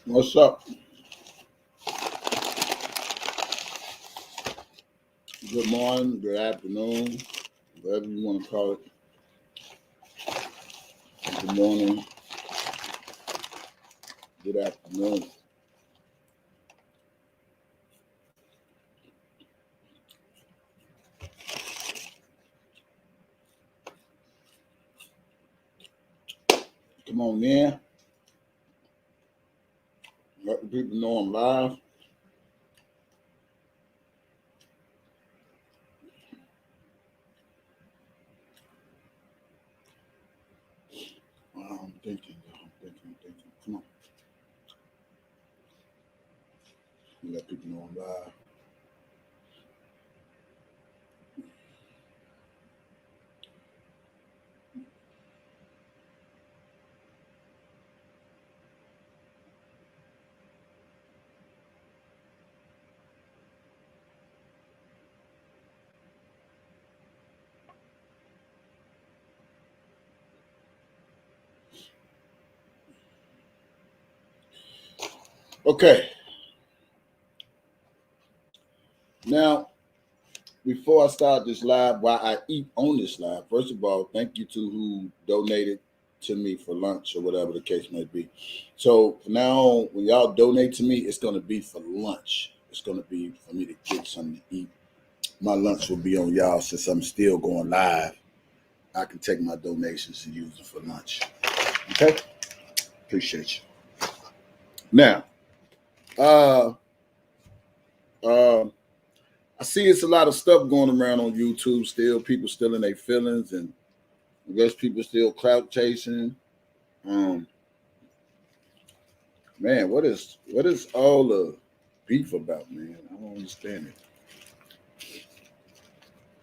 What's up? Good morning, good afternoon, whatever you want to call it. Good morning, good afternoon. Come on in. Let the people know I'm live. I'm thinking. Come on. Let people know I'm live. Okay. Now, before I start this live, while I eat on this live, first of all, thank you to who donated to me for lunch or whatever the case may be. So from now on, when y'all donate to me, it's going to be for lunch. It's going to be for me to get something to eat. My lunch will be on y'all since I'm still going live. I can take my donations and use them for lunch. Okay? Appreciate you. Now, I see it's a lot of stuff going around on YouTube still. People still in their feelings, and I guess people still clout chasing. Man, what is all the beef about, man? I don't understand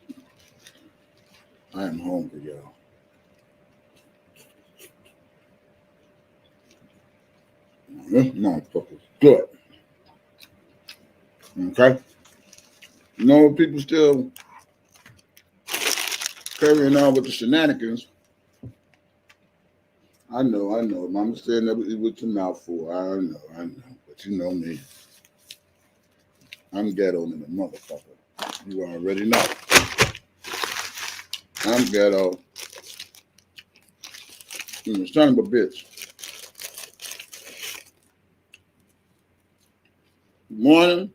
it. I am hungry, y'all. This motherfucker's good. Okay? You know, people still carrying on with the shenanigans. I know. Mama said never eat with your mouth full. I know. But you know me. I'm ghetto than a motherfucker. You already know. I'm ghetto. Son of a bitch. Good morning.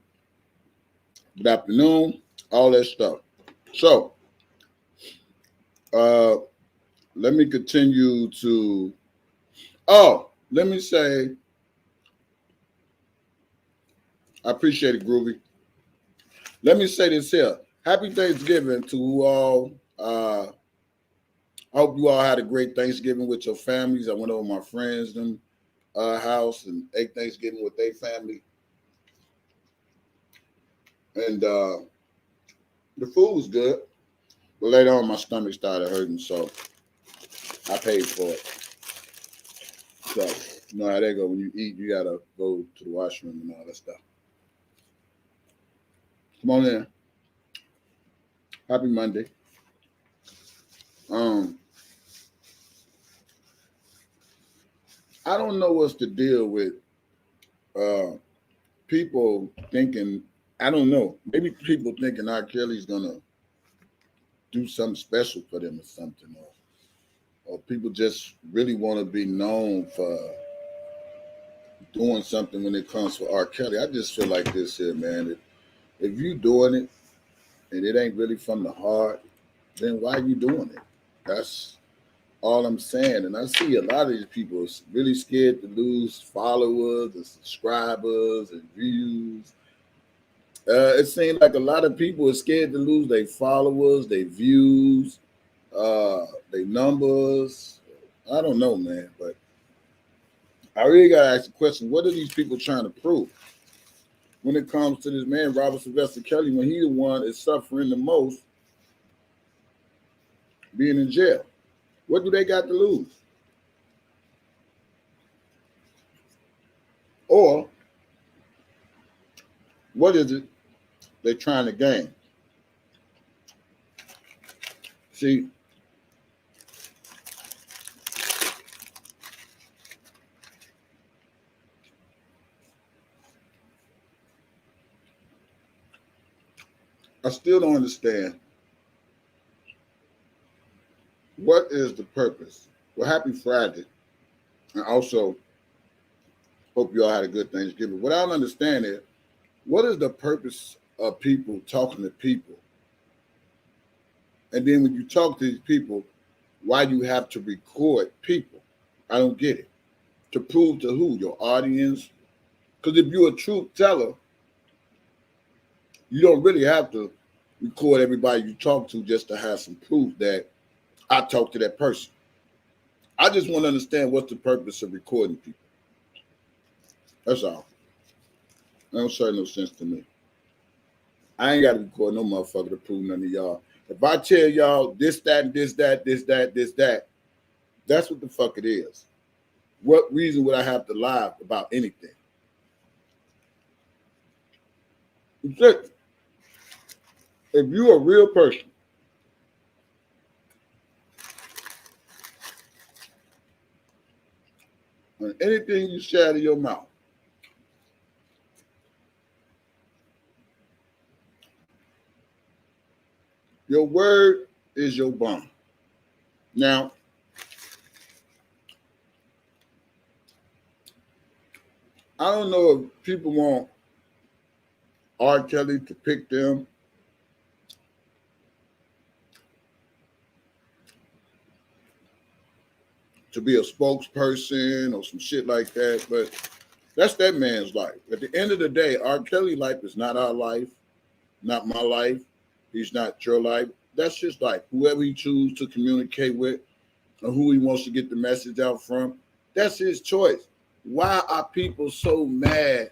Good afternoon. All that stuff. So, let me continue to. Oh, let me say, I appreciate it, Groovy. Let me say this here. Happy Thanksgiving to who all. I hope you all had a great Thanksgiving with your families. I went over my friends' house and ate Thanksgiving with their family. And the food was good. But later on, my stomach started hurting, so I paid for it. So, you know how they go. When you eat, you got to go to the washroom and all that stuff. Come on in. Happy Monday. I don't know what's the deal with people thinking, I don't know, maybe people thinking R.Kelly's going to do something special for them or something, or people just really want to be known for doing something when it comes to R.Kelly. I just feel like this here, man. If you doing it and it ain't really from the heart, then why are you doing it? That's all I'm saying. And I see a lot of these people really scared to lose followers and subscribers and views. It seems like a lot of people are scared to lose their followers, their views, their numbers. I don't know, man, but I really gotta ask the question: what are these people trying to prove when it comes to this man, Robert Sylvester Kelly, when he the one is suffering the most, being in jail? What do they got to lose? Or what is it they're trying to gain? See, I still don't understand what is the purpose. Well, happy Friday. And also, hope you all had a good Thanksgiving. What I don't understand is, what is the purpose of people talking to people? And then when you talk to these people, why you have to record people? I don't get it. To prove to who? Your audience? Because if you're a truth teller, you don't really have to record everybody you talk to just to have some proof that I talked to that person. I just want to understand what's the purpose of recording people. That's all. That don't make no sense to me. I ain't got to record no motherfucker to prove none of y'all. If I tell y'all this, that, and this, that, this, that, this, that, that's what the fuck it is. What reason would I have to lie about anything? If you're a real person, and anything you say out of your mouth, your word is your bond. Now, I don't know if people want R.Kelly to pick them to be a spokesperson or some shit like that, but that's that man's life. At the end of the day, R.Kelly's life is not our life, not my life. He's not your life. That's his life. Whoever he chooses to communicate with or who he wants to get the message out from, that's his choice. Why are people so mad?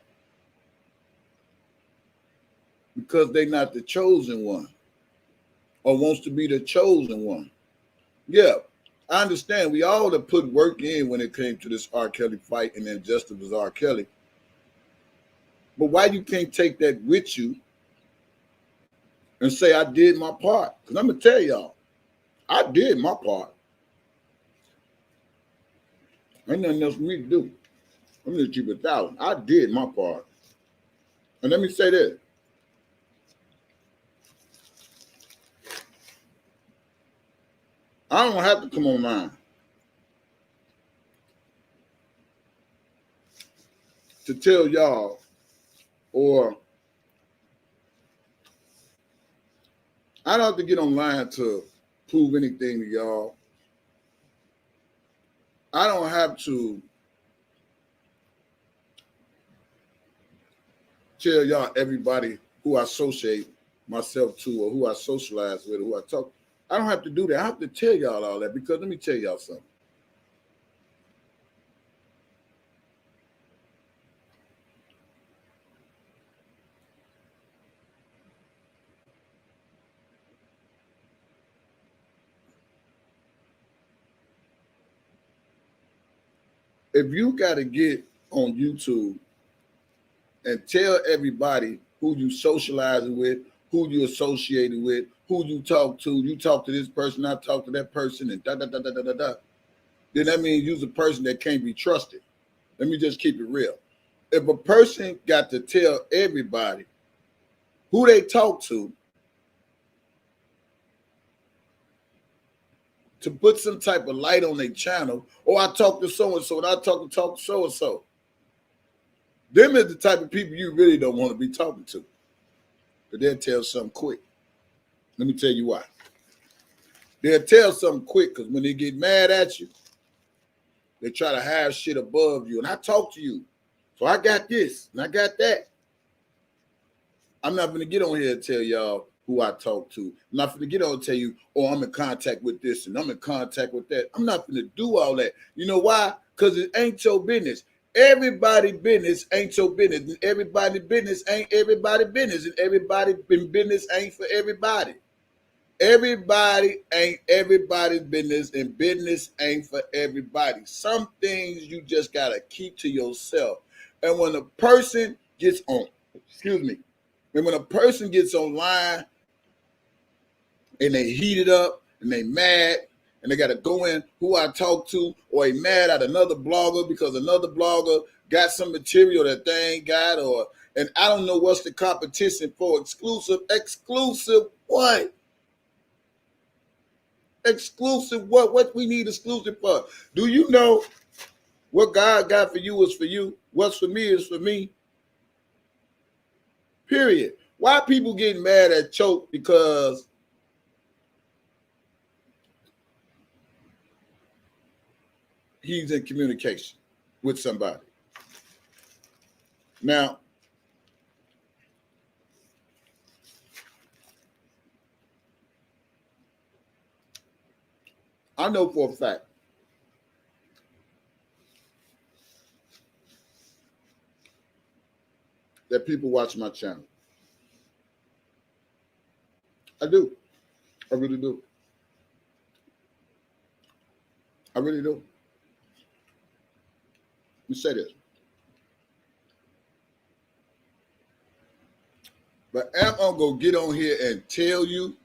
Because they're not the chosen one or wants to be the chosen one. Yeah, I understand. We all have put work in when it came to this R. Kelly fight and then justice was R. Kelly. But why you can't take that with you and say, I did my part? Because I'm going to tell y'all, I did my part. Ain't nothing else for me to do. I'm going to keep 1,000. I did my part. And let me say this. I don't have to come online to tell y'all or I don't have to get online to prove anything to y'all. I don't have to tell y'all everybody who I associate myself to or who I socialize with or who I talk. I don't have to do that. I have to tell y'all all that because let me tell y'all something. If you got to get on YouTube and tell everybody who you socializing with, who you associated with, who you talk to this person, I talk to that person, and da-da-da-da-da-da-da, then that means you're a person that can't be trusted. Let me just keep it real. If a person got to tell everybody who they talk to put some type of light on their channel, or I talk to so-and-so, and I talk to so-and-so, them is the type of people you really don't want to be talking to. But they'll tell something quick. Let me tell you why. They'll tell something quick because when they get mad at you, they try to have shit above you. And I talk to you. So I got this and I got that. I'm not going to get on here and tell y'all who I talk to. I'm not going to get on and tell you, oh, I'm in contact with this and I'm in contact with that. I'm not going to do all that. You know why? Because it ain't your business. Everybody business ain't your business. And everybody business ain't everybody business. And everybody business ain't for everybody. Everybody ain't everybody's business, and business ain't for everybody. Some things you just got to keep to yourself. And when a person gets on, and when a person gets online and they heated up and they mad and they got to go in who I talk to, or they mad at another blogger because another blogger got some material that they ain't got, or And I don't know what's the competition for exclusive. Exclusive what? Exclusive what? What we need exclusive for? Do you know what God got for you is for you? What's for me is for me. Period. Why people getting mad at Choke because he's in communication with somebody? Now, I know for a fact that people watch my channel. I do. I really do. I really do. Let me say this. But am I gonna get on here and tell you,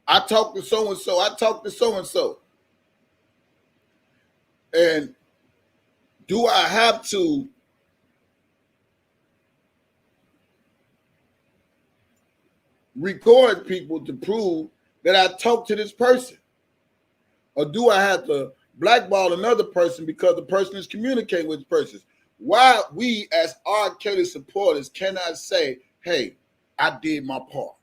I talked to so-and-so, I talked to so-and-so. And do I have to record people to prove that I talked to this person? Or do I have to blackball another person because the person is communicating with the person? Why we as R.Kelly supporters cannot say, hey, I did my part.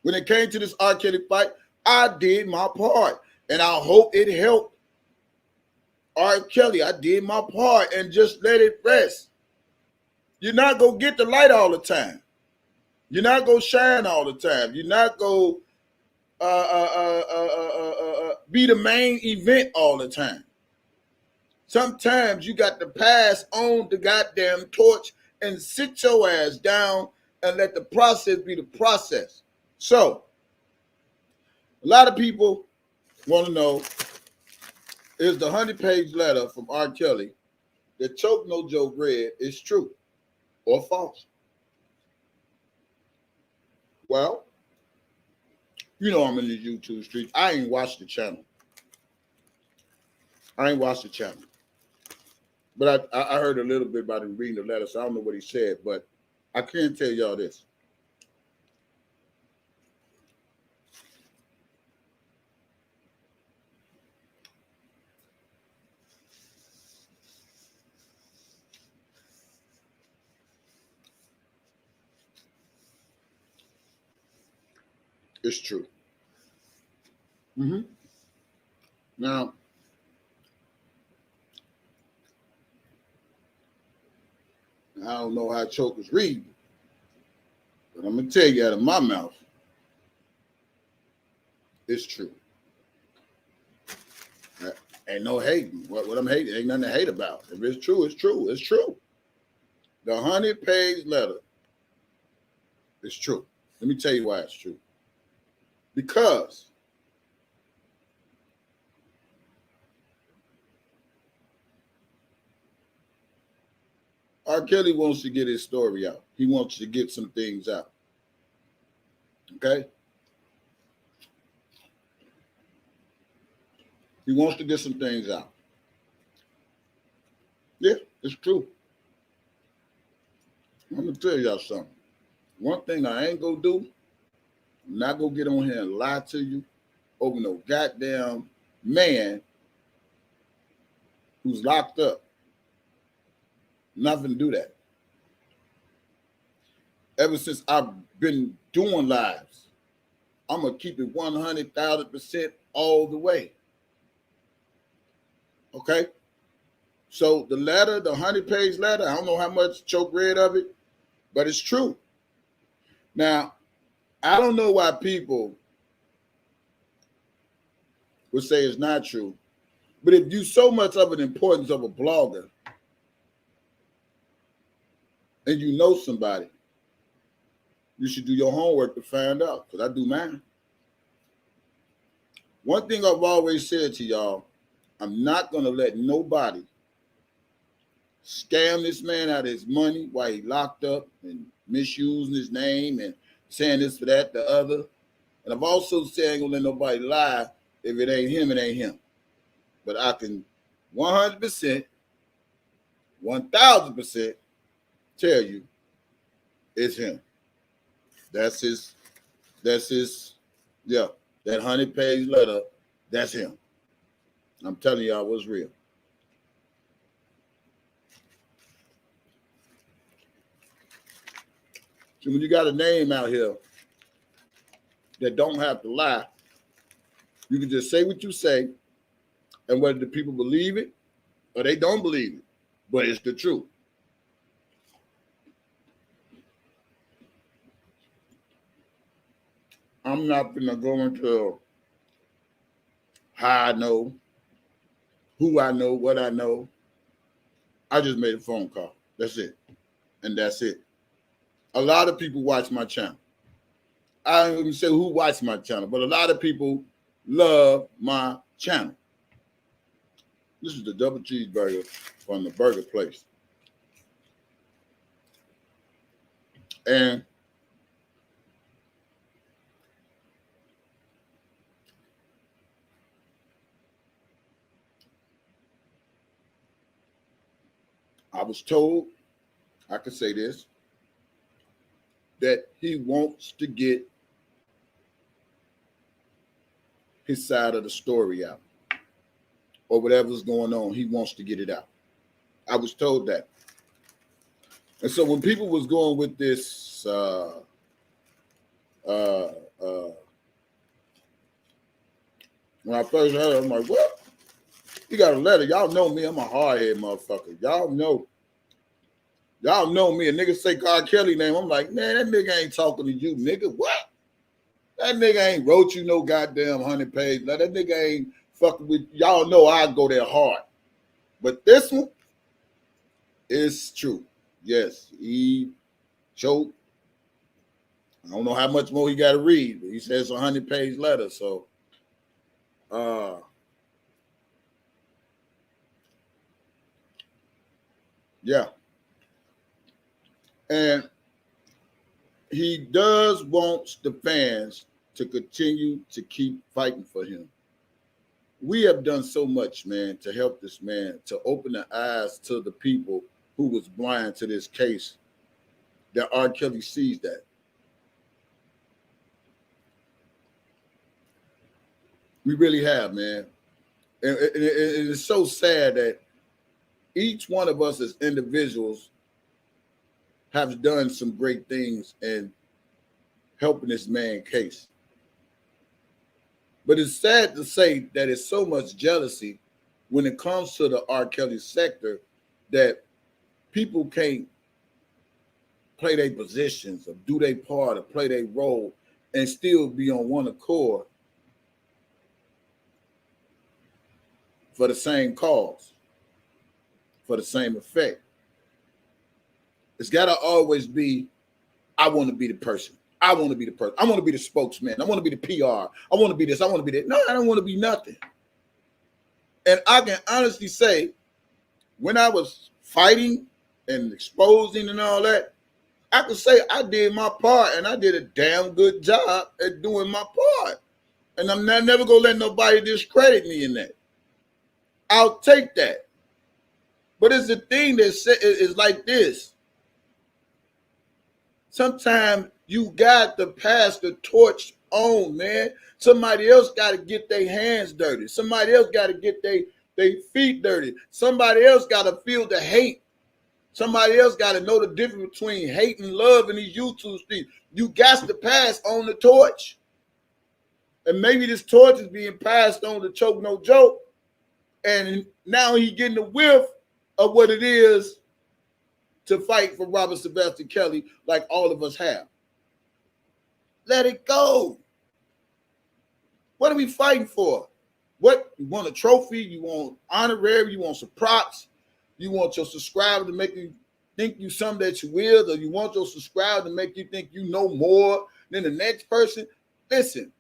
When it came to this R.Kelly fight, I did my part. And I hope it helped R.Kelly. I did my part and just let it rest. You're not going to get the light all the time. You're not going to shine all the time. You're not going to be the main event all the time. Sometimes you got to pass on the goddamn torch and sit your ass down and let the process be the process. So, a lot of people want to know, is the 100-page letter from R. Kelly that Choke No Joke read is true or false? Well, you know I'm in the YouTube streets. I ain't watched the channel. But I heard a little bit about him reading the letter, so I don't know what he said, but I can tell y'all this. It's true. Now, I don't know how Choke was reading, but I'm going to tell you out of my mouth, it's true. Ain't no hating. What I'm hating, ain't nothing to hate about. If it's true, it's true. It's true. The 100-page letter is true. Let me tell you why it's true. Because R. Kelly wants to get his story out. He wants to get some things out. Okay? He wants to get some things out. Yeah, it's true. I'm going to tell y'all something. One thing I ain't going to do, I'm not going to get on here and lie to you over no goddamn man who's locked up. Nothing to do that. Ever since I've been doing lives, I'm going to keep it 100,000% all the way. Okay? So the letter, the 100-page letter, I don't know how much Choke read of it, but it's true. Now, I don't know why people would say it's not true, but if you so much of an importance of a blogger and you know somebody, you should do your homework to find out, because I do mine. One thing I've always said to y'all, I'm not going to let nobody scam this man out of his money while he locked up and misusing his name and saying this for that, the other. And I've also said I ain't gonna let nobody lie. If it ain't him, it ain't him. But I can 100%, 1,000% tell you it's him. That's his, yeah, that 100-page letter, that's him. I'm telling y'all what's real. So when you got a name out here that don't have to lie, you can just say what you say, and whether the people believe it or they don't believe it, but it's the truth. I'm not gonna go into how I know, who I know, what I know. I just made a phone call. That's it. And that's it. A lot of people watch my channel. I don't even say who watch my channel, but a lot of people love my channel. This is the double cheeseburger from the burger place. And I was told, I could say this, that he wants to get his side of the story out, or whatever's going on, he wants to get it out. I was told that. And so when people was going with this when I first heard it, I'm like, what? You got a letter. Y'all know me. I'm a hardhead motherfucker. Y'all know me. A nigga say R.Kelly name. I'm like, man, that nigga ain't talking to you, nigga. What? That nigga ain't wrote you no goddamn 100-page letter. That nigga ain't fucking with y'all. Know I go there hard. But this one is true. Yes, he choked. I don't know how much more he got to read, but he says a 100-page letter. So, yeah. And he does want the fans to continue to keep fighting for him. We have done so much, man, to help this man, to open the eyes to the people who was blind to this case, that R.Kelly sees that. We really have, man. And it is so sad that each one of us as individuals have done some great things in helping this man's case. But it's sad to say that it's so much jealousy when it comes to the R. Kelly sector that people can't play their positions or do their part or play their role and still be on one accord for the same cause, for the same effect. It's got to always be, I want to be the person. I want to be the person. I want to be the spokesman. I want to be the PR. I want to be this. I want to be that. No, I don't want to be nothing. And I can honestly say, when I was fighting and exposing and all that, I can say I did my part and I did a damn good job at doing my part. And I'm never going to let nobody discredit me in that. I'll take that. But it's the thing that is like this. Sometimes you got to pass the torch on, man. Somebody else got to get their hands dirty. Somebody else got to get their feet dirty. Somebody else got to feel the hate. Somebody else got to know the difference between hate and love in these YouTube streets. You got to pass on the torch. And maybe this torch is being passed on to Choke No Joke. And now he's getting a whiff of what it is to fight for Robert Sylvester Kelly like all of us have. Let it go. What are we fighting for? What? You want a trophy? You want honorary? You want some props? You want your subscriber to make you think you something that you will, or you want your subscriber to make you think you know more than the next person? Listen,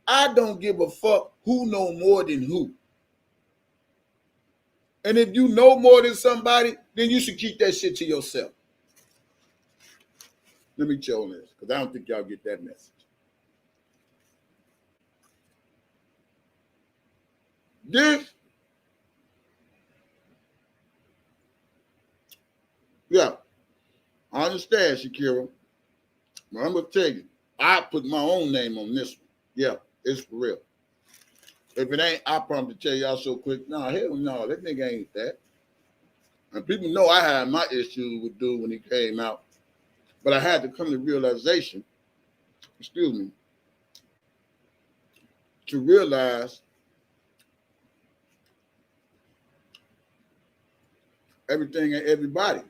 I don't give a fuck who know more than who. And if you know more than somebody, then you should keep that shit to yourself. Let me chill on this, because I don't think y'all get that message. This, yeah, understand, Shakira. But I'm gonna tell you, I put my own name on this one. Yeah, it's for real. If it ain't, I promise to tell y'all so quick. No, hell no, that nigga ain't that. And people know I had my issues with dude when he came out, but I had to come to realization, excuse me, to realize everything and everybody.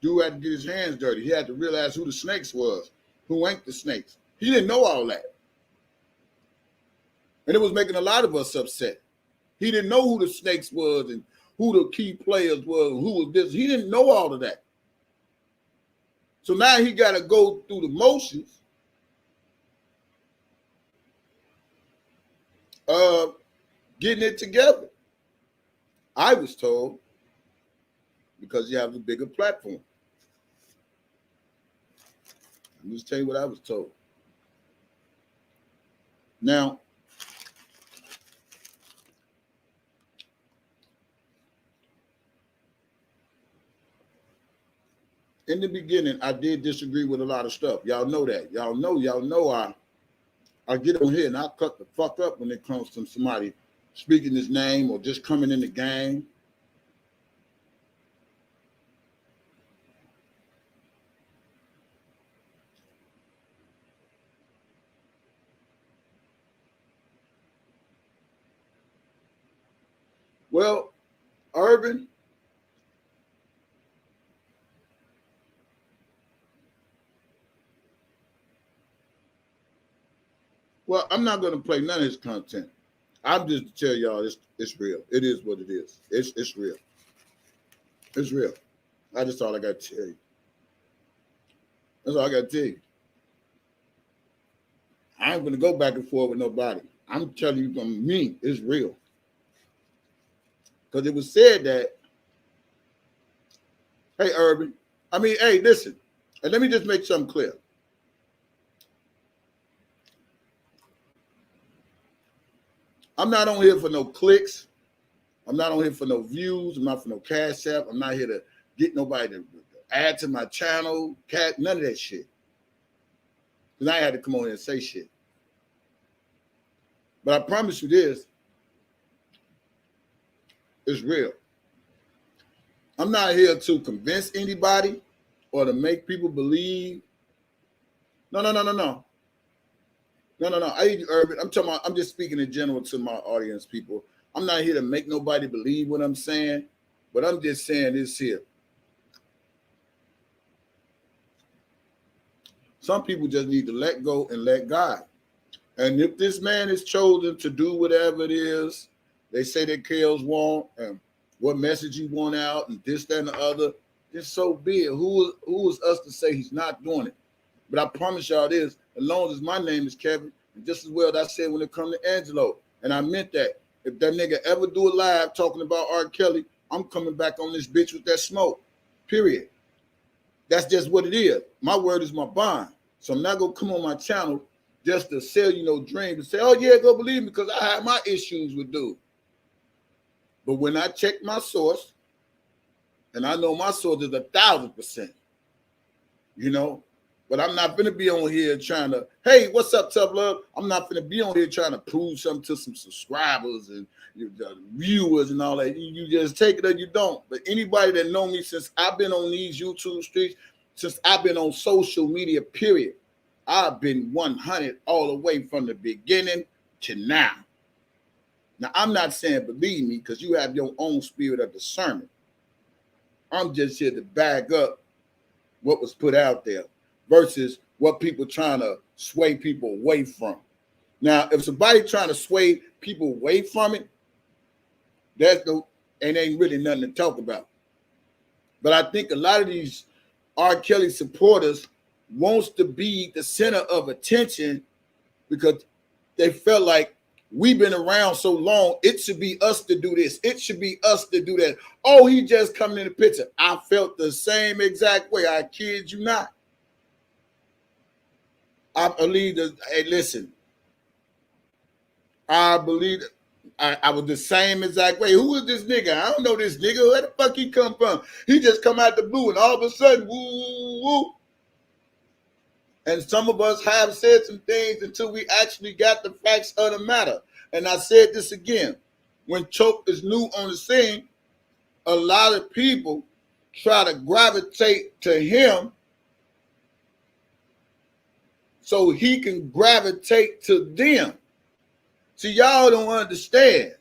Dude had to get his hands dirty. He had to realize who the snakes was, who ain't the snakes. He didn't know all that. And it was making a lot of us upset. He didn't know who the snakes was and who the key players was and who was this. He didn't know all of that. So now he got to go through the motions of getting it together. I was told, because you have a bigger platform. Let me just tell you what I was told. Now, in the beginning, I did disagree with a lot of stuff. Y'all know that. Y'all know I get on here and I cut the fuck up when it comes to somebody speaking his name or just coming in the game. Well, Urban, well, I'm not going to play none of his content. I'm just to tell y'all it's real. It is what it is. It's real. It's real. That's all I got to tell you. That's all I got to tell you. I ain't going to go back and forth with nobody. I'm telling you from me, it's real. Because it was said that, hey, Urban, hey, listen, and let me just make something clear. I'm not on here for no clicks. I'm not on here for no views. I'm not for no cash app. I'm not here to get nobody to add to my channel. None of that shit. Because I had to come on here and say shit. But I promise you this, it's real. I'm not here to convince anybody or to make people believe. No. I hear you, Urban. I'm just speaking in general to my audience, people. I'm not here to make nobody believe what I'm saying, but I'm just saying this here. Some people just need to let go and let God. And if this man is chosen to do whatever it is they say that Kales want and what message he want out and this, that, and the other, just so be it. Who is us to say he's not doing it? But I promise y'all this, as long as my name is Kevin, and just as well as I said when it comes to Angelo, and I meant that. If that nigga ever do a live talking about R.Kelly, I'm coming back on this bitch with that smoke, period. That's just what it is. My word is my bond. So I'm not going to come on my channel just to sell you no dream and say, oh, yeah, go believe me because I have my issues with dude. But when I check my source, and I know my source is 1,000%, you know, but I'm not going to be on here trying to, hey, what's up, tough love? I'm not going to be on here trying to prove something to some subscribers and viewers and all that. You just take it or you don't. But anybody that know me since I've been on these YouTube streets, since I've been on social media, period, I've been 100 all the way from the beginning to now. Now, I'm not saying believe me because you have your own spirit of discernment. I'm just here to back up what was put out there versus what people trying to sway people away from. Now, if somebody trying to sway people away from it, ain't really nothing to talk about. But I think a lot of these R. Kelly supporters wants to be the center of attention because they felt like we've been around so long, it should be us to do this. It should be us to do that. Oh, he just coming in the picture. I felt the same exact way. I kid you not. I believe that, hey, listen. I believe I was the same exact way. Who is this nigga? I don't know this nigga. Where the fuck he come from? He just come out the blue and all of a sudden, woo, woo. And some of us have said some things until we actually got the facts of the matter. And I said this again. When Choke is new on the scene, a lot of people try to gravitate to him so he can gravitate to them. See, y'all don't understand.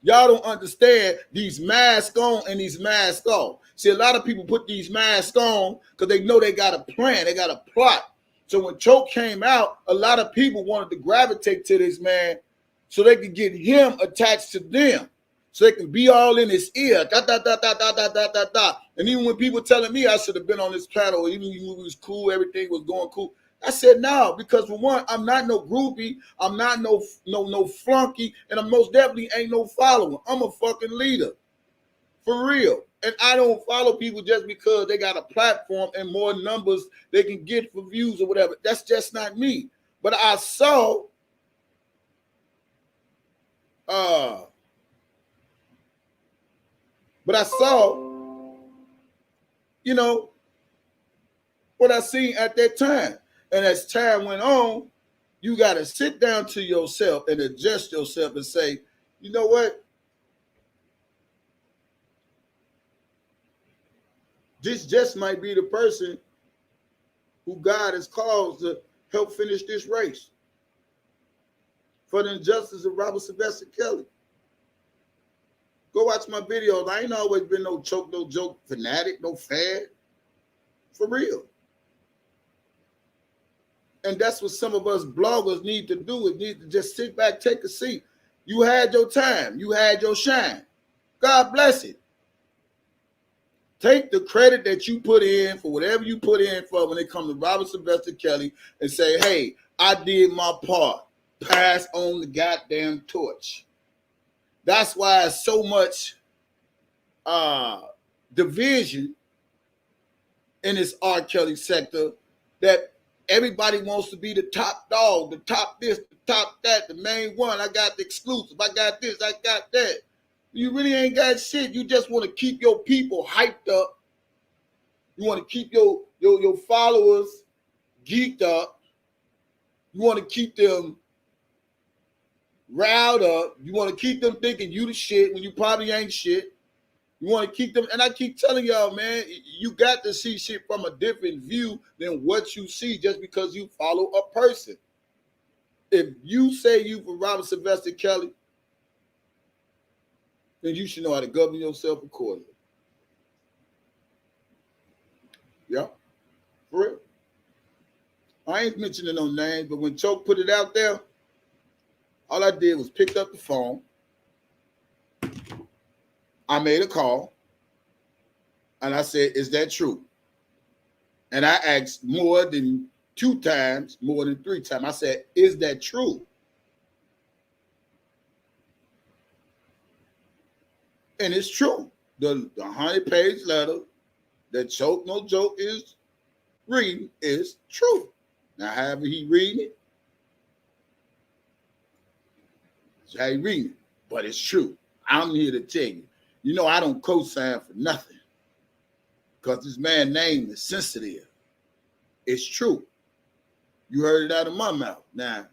Y'all don't understand these masks on and these masks off. See, a lot of people put these masks on because they know they got a plan, they got a plot. So when Choke came out, a lot of people wanted to gravitate to this man so they could get him attached to them. So they can be all in his ear. Da, da, da, da, da, da, da, da, da. And even when people telling me I should have been on this panel, even when it was cool, everything was going cool, I said no, because for one, I'm not no groupie, I'm not no flunky, and I most definitely ain't no follower. I'm a fucking leader. For real. And I don't follow people just because they got a platform and more numbers they can get for views or whatever. That's just not me. But I saw you know, what I seen at that time. And as time went on, you got to sit down to yourself and adjust yourself and say, you know what? This just might be the person who God has called to help finish this race for the injustice of Robert Sylvester Kelly. Go watch my videos. I ain't always been no choke, no joke fanatic, no fan. For real. And that's what some of us bloggers need to do. Is need to just sit back, take a seat. You had your time. You had your shine. God bless it. Take the credit that you put in for whatever you put in for when it comes to Robert Sylvester Kelly and say, hey, I did my part. Pass on the goddamn torch. That's why it's so much division in this R.Kelly sector that everybody wants to be the top dog, the top this, the top that, the main one. I got the exclusive. I got this. I got that. You really ain't got shit. You just want to keep your people hyped up. You want to keep your followers geeked up. You want to keep them riled up. You want to keep them thinking you the shit when you probably ain't shit. You want to keep them, and I keep telling y'all, man, you got to see shit from a different view than what you see just because you follow a person. If you say you for Robert Sylvester Kelly, then you should know how to govern yourself accordingly. Yeah, for real. I ain't mentioning no names, but when Choke put it out there, all I did was pick up the phone. I made a call, and I said, is that true? And I asked more than 2 times, more than 3 times. I said, is that true? And it's true. The 100-page letter that Choke No Joke is reading is true. Now, however he reading it, that's how he reading it. But it's true. I'm here to tell you. You know, I don't co-sign for nothing because this man's name is sensitive. It's true. You heard it out of my mouth. Now,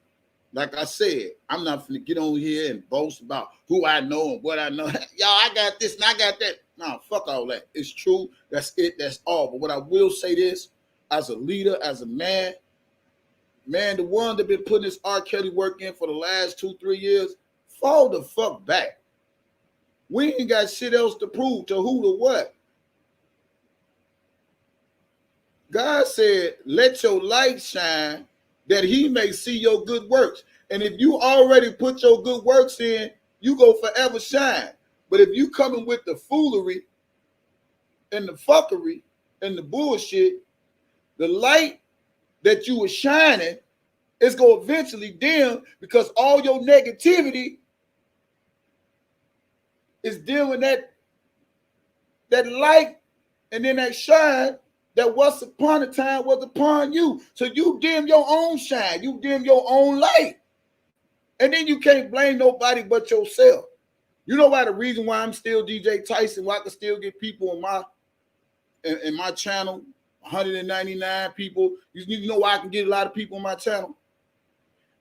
like I said, I'm not going to get on here and boast about who I know and what I know. Y'all, I got this and I got that. No, fuck all that. It's true. That's it. That's all. But what I will say this, as a leader, as a man, the one that been putting this R. Kelly work in for the last 2-3 years, fall the fuck back. We ain't got shit else to prove to who to what. God said, let your light shine that he may see your good works. And if you already put your good works in, you go forever shine. But if you coming with the foolery and the fuckery and the bullshit, the light that you were shining is going to eventually dim because all your negativity is dimming that light and then that shine that once upon a time was upon you. So you dim your own shine. You dim your own light. And then you can't blame nobody but yourself. You know why the reason why I'm still DJ Tyson, why I can still get people in my channel, 199 people. You know why I can get a lot of people on my channel?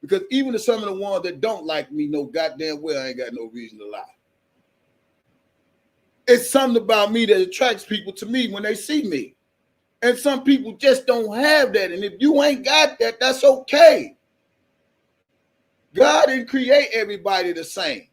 Because even some of the ones that don't like me know goddamn well I ain't got no reason to lie. It's something about me that attracts people to me when they see me. And some people just don't have that. And if you ain't got that, that's okay. God didn't create everybody the same.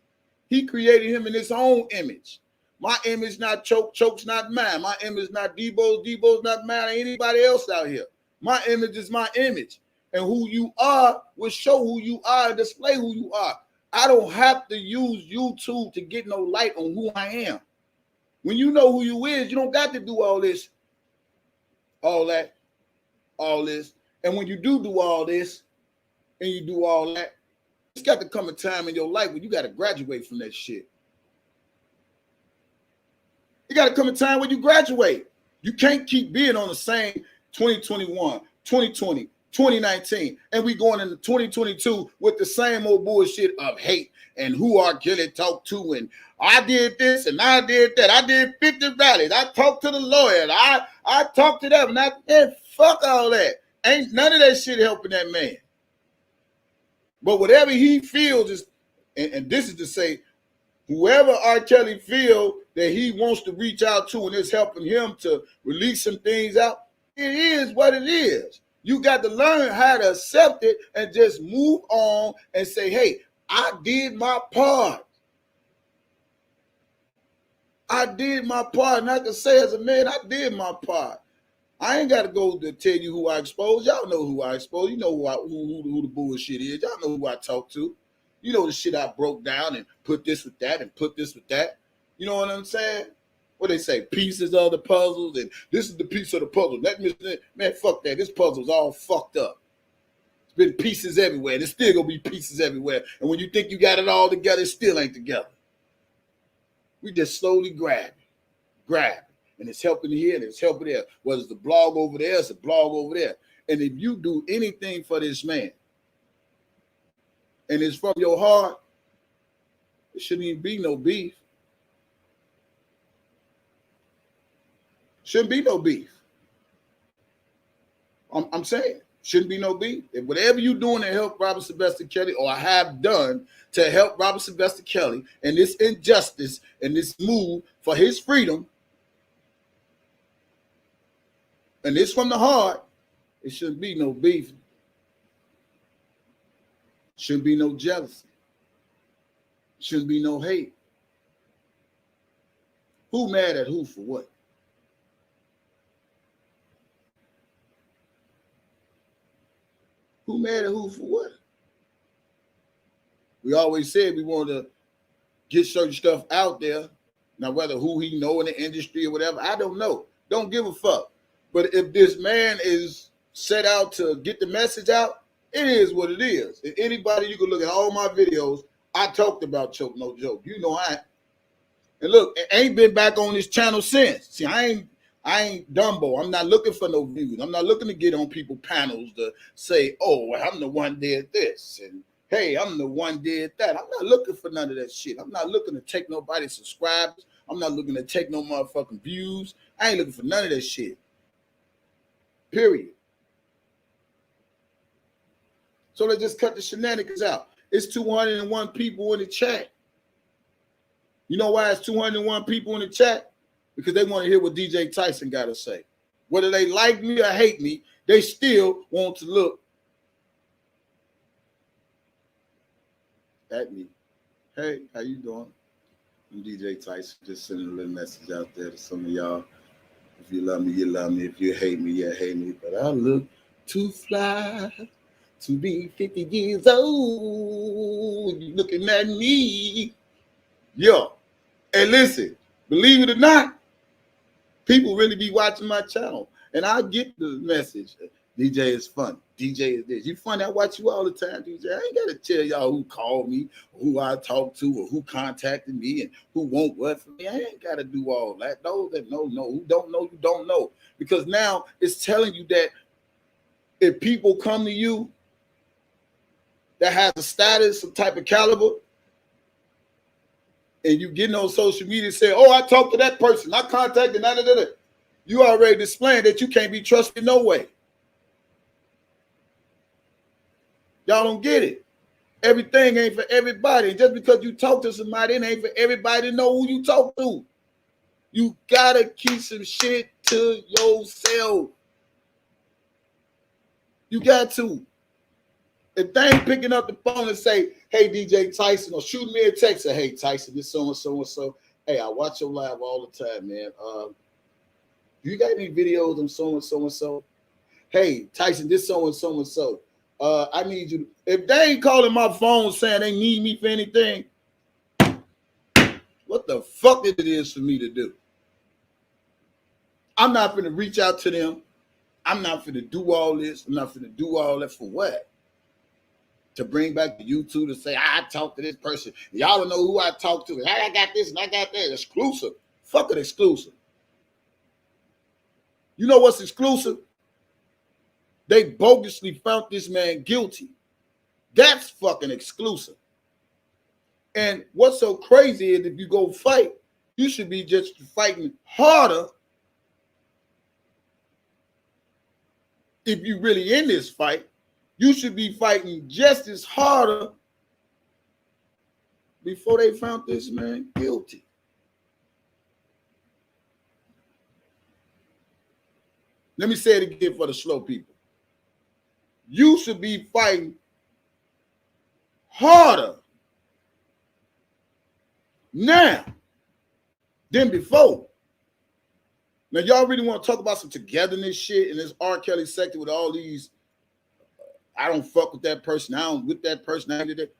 He created him in his own image. My image not Choke's not mine. My image not Debo's not mine or anybody else out here. My image is my image. And who you are will show who you are and display who you are. I don't have to use YouTube to get no light on who I am. When you know who you is, you don't got to do all this, all that, all this. And when you do all this and you do all that, it's got to come a time in your life when you got to graduate from that shit. You got to come a time when you graduate. You can't keep being on the same 2021, 2020, 2019, and we going into 2022 with the same old bullshit of hate and who R.Kelly talked to, and I did this and I did that. I did 50 rallies. I talked to the lawyer. I talked to them. And fuck all that. Ain't none of that shit helping that man. But whatever he feels is, and this is to say, whoever R.Kelly feel that he wants to reach out to and it's helping him to release some things out, it is what it is. You got to learn how to accept it and just move on and say, hey, I did my part. I did my part. And I can say as a man, I did my part. I ain't got to go to tell you who I exposed. Y'all know who I exposed. You know who the bullshit is. Y'all know who I talked to. You know the shit I broke down and put this with that and put this with that. You know what I'm saying? What they say, pieces of the puzzles, and this is the piece of the puzzle. That man, fuck that. This puzzle's all fucked up. It's been pieces everywhere. There's still gonna be pieces everywhere. And when you think you got it all together, it still ain't together. We just slowly grab. And it's helping here and it's helping there. Whether it's the blog over there, it's a blog over there. And if you do anything for this man, and it's from your heart, it shouldn't even be no beef. Shouldn't be no beef. I'm saying, shouldn't be no beef. If whatever you're doing to help Robert Sylvester Kelly, or have done to help Robert Sylvester Kelly, and this injustice and this move for his freedom, and it's from the heart, it shouldn't be no beef. Shouldn't be no jealousy. Shouldn't be no hate. Who mad at who for what? Who mad at who for what? We always said we wanted to get certain stuff out there. Now, whether who he know in the industry or whatever, I don't know. Don't give a fuck. But if this man is set out to get the message out, it is what it is. And anybody, you can look at all my videos, I talked about Choke No Joke. You know and look, I ain't been back on this channel since. See, I ain't Dumbo. I'm not looking for no views. I'm not looking to get on people panels to say, oh, well, I'm the one did this. And hey, I'm the one did that. I'm not looking for none of that shit. I'm not looking to take nobody's subscribers. I'm not looking to take no motherfucking views. I ain't looking for none of that shit. Period. So let's just cut the shenanigans out. It's 201 people in the chat. You know why it's 201 people in the chat? Because they want to hear what DJ Tyson got to say. Whether they like me or hate me, they still want to look at me. Hey, how you doing? I'm DJ Tyson, just sending a little message out there to some of y'all. If you love me, you love me. If you hate me, you hate me. But I look too fly to be 50 years old. You looking at me. Yo, and listen, believe it or not, people really be watching my channel. And I get the message. DJ is fun. DJ is this. You funny. I watch you all the time, DJ. I ain't got to tell y'all who called me, who I talked to, or who contacted me, and who won't what for me. I ain't got to do all that. Those that know. Who don't know, you don't know. Because now it's telling you that if people come to you, that has a status, some type of caliber, and you getting on social media and say, oh, I talked to that person, I contacted, you already displaying that you can't be trusted no way. Y'all don't get it. Everything ain't for everybody. And just because you talk to somebody, it ain't for everybody to know who you talk to. You gotta keep some shit to yourself. You got to. If they ain't picking up the phone and say, hey, DJ Tyson, or shoot me a text, say, hey, Tyson, this so-and-so and so. Hey, I watch your live all the time, man. You got any videos on so-and-so and so? Hey, Tyson, this so-and-so and so. I need you. If they ain't calling my phone saying they need me for anything, what the fuck it is for me to do? I'm not going to reach out to them. I'm not going to do all this. I'm not going to do all that for what? To bring back the YouTube to say, I talked to this person. Y'all don't know who I talked to. I got this and I got that. Exclusive. Fuck it, exclusive. You know what's exclusive? They bogusly found this man guilty. That's fucking exclusive. And what's so crazy is if you go fight, you should be just fighting harder if you really in this fight. You should be fighting just as harder before they found this man guilty. Let me say it again for the slow people. You should be fighting harder now than before. Now, y'all really want to talk about some togetherness shit in this R.Kelly sector with all these, I don't fuck with that person, I don't with that person, I did that.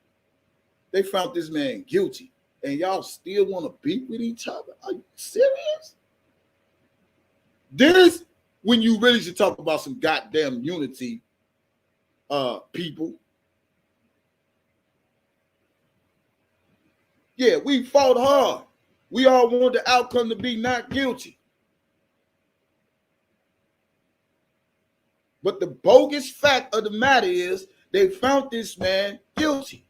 They found this man guilty, and y'all still want to beef with each other? Are you serious? This, when you really should talk about some goddamn unity, people. Yeah, we fought hard. We all want the outcome to be not guilty. But the bogus fact of the matter is they found this man guilty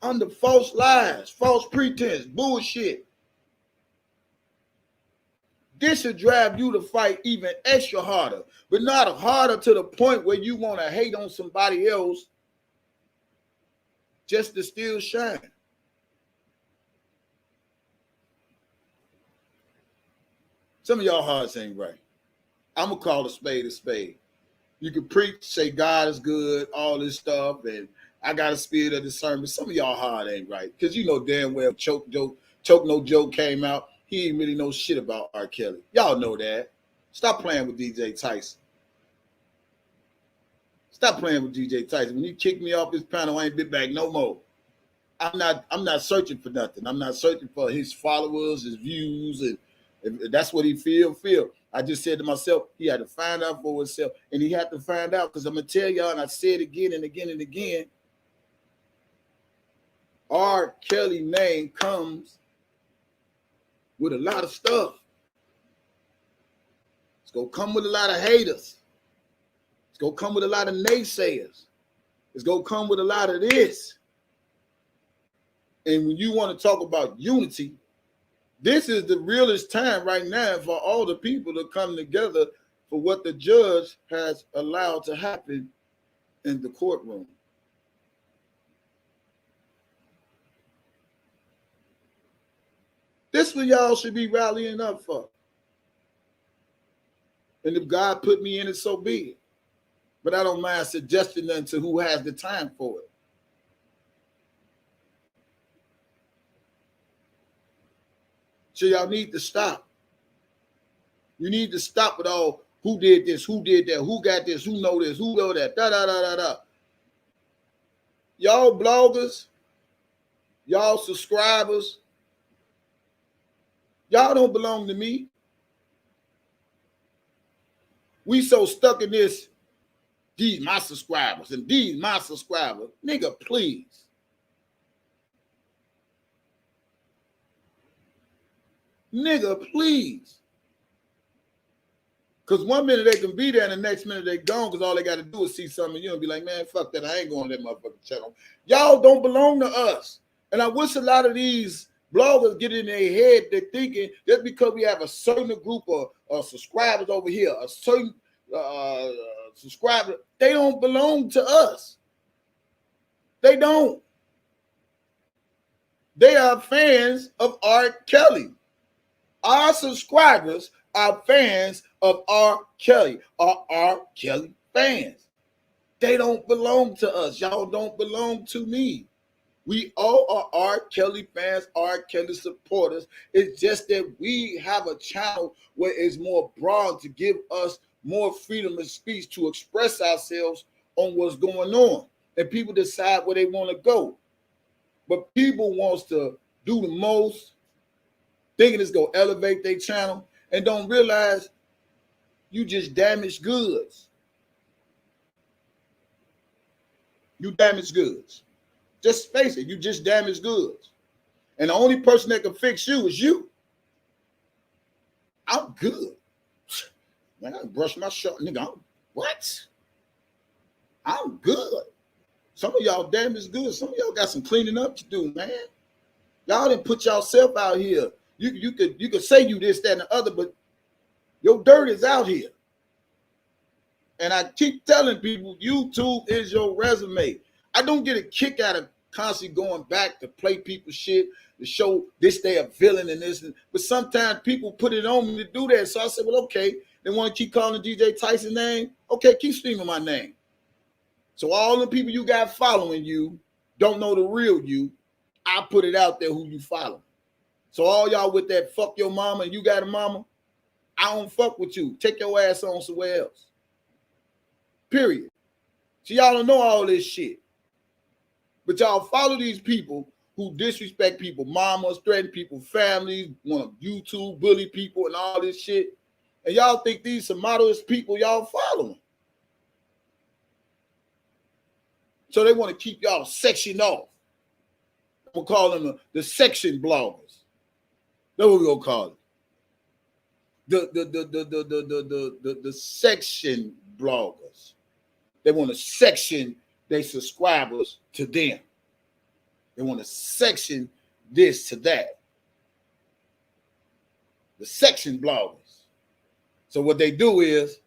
under false lies, false pretense, bullshit. This should drive you to fight even extra harder, but not harder to the point where you want to hate on somebody else just to still shine. Some of y'all hearts ain't right. I'm going to call a spade a spade. You can preach, say God is good, all this stuff, and I got a spirit of discernment. Some of y'all heart ain't right, because you know damn well Choke No Joke came out. He ain't really know shit about R.Kelly. Y'all know that. Stop playing with DJ Tyson. Stop playing with DJ Tyson. When he kicked me off this panel, I ain't been back no more. I'm not searching for nothing. I'm not searching for his followers, his views, and if that's what he feel. I just said to myself, he had to find out for himself, and he had to find out, because I'm gonna tell y'all, and I said again and again and again, R. Kelly name comes with a lot of stuff. It's gonna come with a lot of haters. It's gonna come with a lot of naysayers. It's gonna come with a lot of this. And when you want to talk about unity, this is the realest time right now for all the people to come together for what the judge has allowed to happen in the courtroom. This what y'all should be rallying up for. And if God put me in it, so be it. But I don't mind suggesting nothing to who has the time for it. So y'all need to stop. You need to stop with all who did this, who did that, who got this, who know this, who know that, da. Y'all bloggers, y'all subscribers, y'all don't belong to me. We so stuck in this, these my subscribers and these my subscribers. Nigga, please. Nigga, please. Because one minute they can be there and the next minute they gone because all they got to do is see something you and be like, man, fuck that. I ain't going to that motherfucking channel. Y'all don't belong to us. And I wish a lot of these bloggers get in their head, they're thinking just because we have a certain group of subscribers over here, a certain subscriber, they don't belong to us. They don't. They are fans of R.Kelly. Our subscribers are fans of R.Kelly, are R.Kelly fans. They don't belong to us. Y'all don't belong to me. We all are R.Kelly fans, R.Kelly supporters. It's just that we have a channel where it's more broad to give us more freedom of speech to express ourselves on what's going on. And people decide where they want to go. But people wants to do the most, thinking it's going to elevate their channel, and don't realize you just damaged goods. You damaged goods. Just face it, you just damaged goods. And the only person that can fix you is you. I'm good. Man, I brush my shirt, nigga. What? I'm good. Some of y'all damaged goods. Some of y'all got some cleaning up to do, man. Y'all didn't put yourself out here. You could say you this, that, and the other, but your dirt is out here. And I keep telling people, YouTube is your resume. I don't get a kick out of constantly going back to play people's shit, to show this they a villain and this. But sometimes people put it on me to do that. So I said, well, okay, they want to keep calling DJ Tyson name. Okay, keep streaming my name. So all the people you got following you don't know the real you. I put it out there who you follow. So all y'all with that fuck your mama and you got a mama, I don't fuck with you. Take your ass on somewhere else. Period. So y'all don't know all this shit. But y'all follow these people who disrespect people, mamas, threaten people, families, want to YouTube, bully people, and all this shit. And y'all think these some modest people y'all following. So they want to keep y'all sectioned off. We'll call them the section bloggers. That's what we're gonna call it. The section bloggers. They want to section their subscribers to them. They want to section this to that. The section bloggers. So what they do is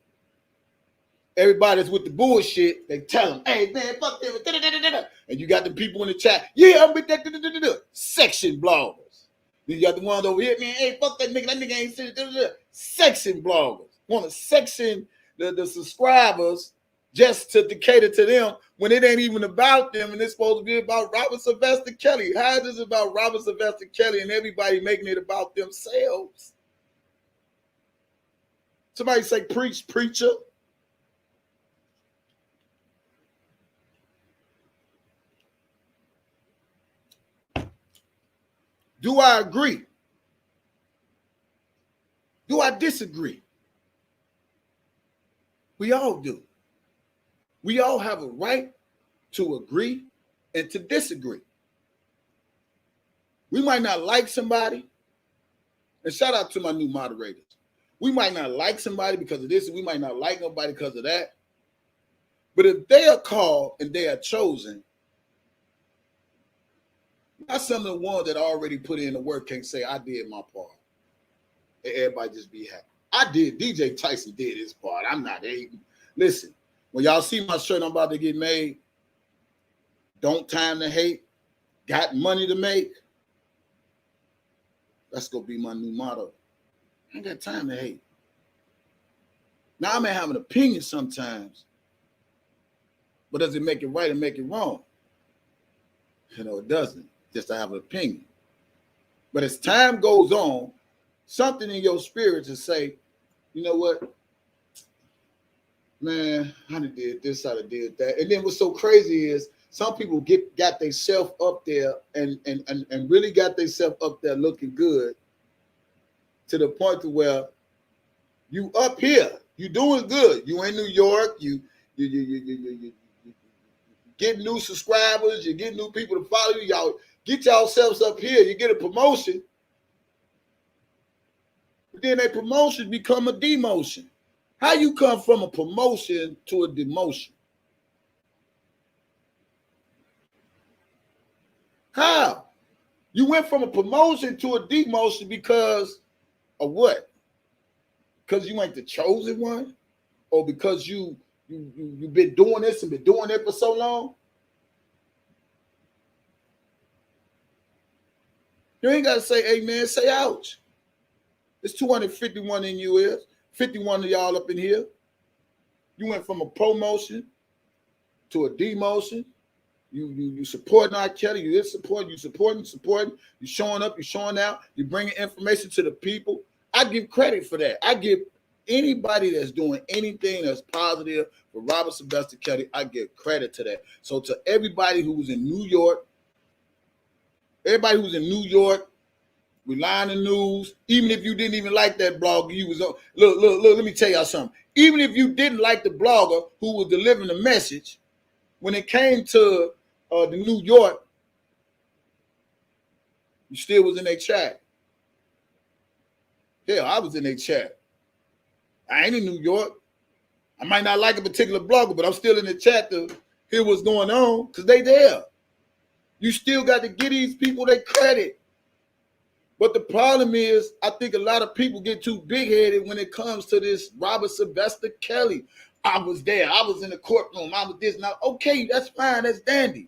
everybody's with the bullshit. They tell them, hey man, fuck them. And you got the people in the chat. Yeah, I'm with that. Section bloggers. Then you got the ones over here, man. Hey, fuck that nigga. That nigga ain't sitting. Section bloggers. Want to section the subscribers just to cater to them when it ain't even about them and it's supposed to be about Robert Sylvester Kelly. How is this about Robert Sylvester Kelly and everybody making it about themselves? Somebody say preach, preacher. Do I agree? Do I disagree? We all do. We all have a right to agree and to disagree. We might not like somebody, and shout out to my new moderators. We might not like somebody because of this, and we might not like nobody because of that. But if they are called and they are chosen, not some of the ones that already put in the work can't say, I did my part. And everybody just be happy. I did. DJ Tyson did his part. I'm not hating. Listen, when y'all see my shirt I'm about to get made, don't time to hate, got money to make. That's going to be my new motto. I ain't got time to hate. Now, I may have an opinion sometimes, but does it make it right or make it wrong? You know, it doesn't. Just I have an opinion. But as time goes on, something in your spirit to say, you know what? Man, I done did this, I done did that. And then what's so crazy is some people got themselves up there and really got themselves up there looking good to the point to where you up here, you doing good. You in New York, you get new subscribers, you get new people to follow you. Y'all get yourselves up here, you get a promotion. But then a promotion become a demotion. How you come from a promotion to a demotion? How? You went from a promotion to a demotion because of what? Because you ain't the chosen one? Or because you've been doing this and been doing it for so long? You ain't got to say amen, say ouch. There's 251 in you is. 51 of y'all up in here. You went from a promotion to a demotion. You supporting R.Kelly. You supporting. You showing up. You showing out. You bringing information to the people. I give credit for that. I give anybody that's doing anything that's positive for Robert Sylvester Kelly, I give credit to that. So to everybody who was in New York, relying on the news, even if you didn't even like that blogger, you was on. Look, let me tell y'all something. Even if you didn't like the blogger who was delivering the message, when it came to the New York, you still was in their chat. Hell, I was in their chat. I ain't in New York. I might not like a particular blogger, but I'm still in the chat to hear what's going on because they there. You still got to give these people their credit. But the problem is, I think a lot of people get too big-headed when it comes to this Robert Sylvester Kelly. I was there. I was in the courtroom. I was this. Now, okay, that's fine. That's dandy.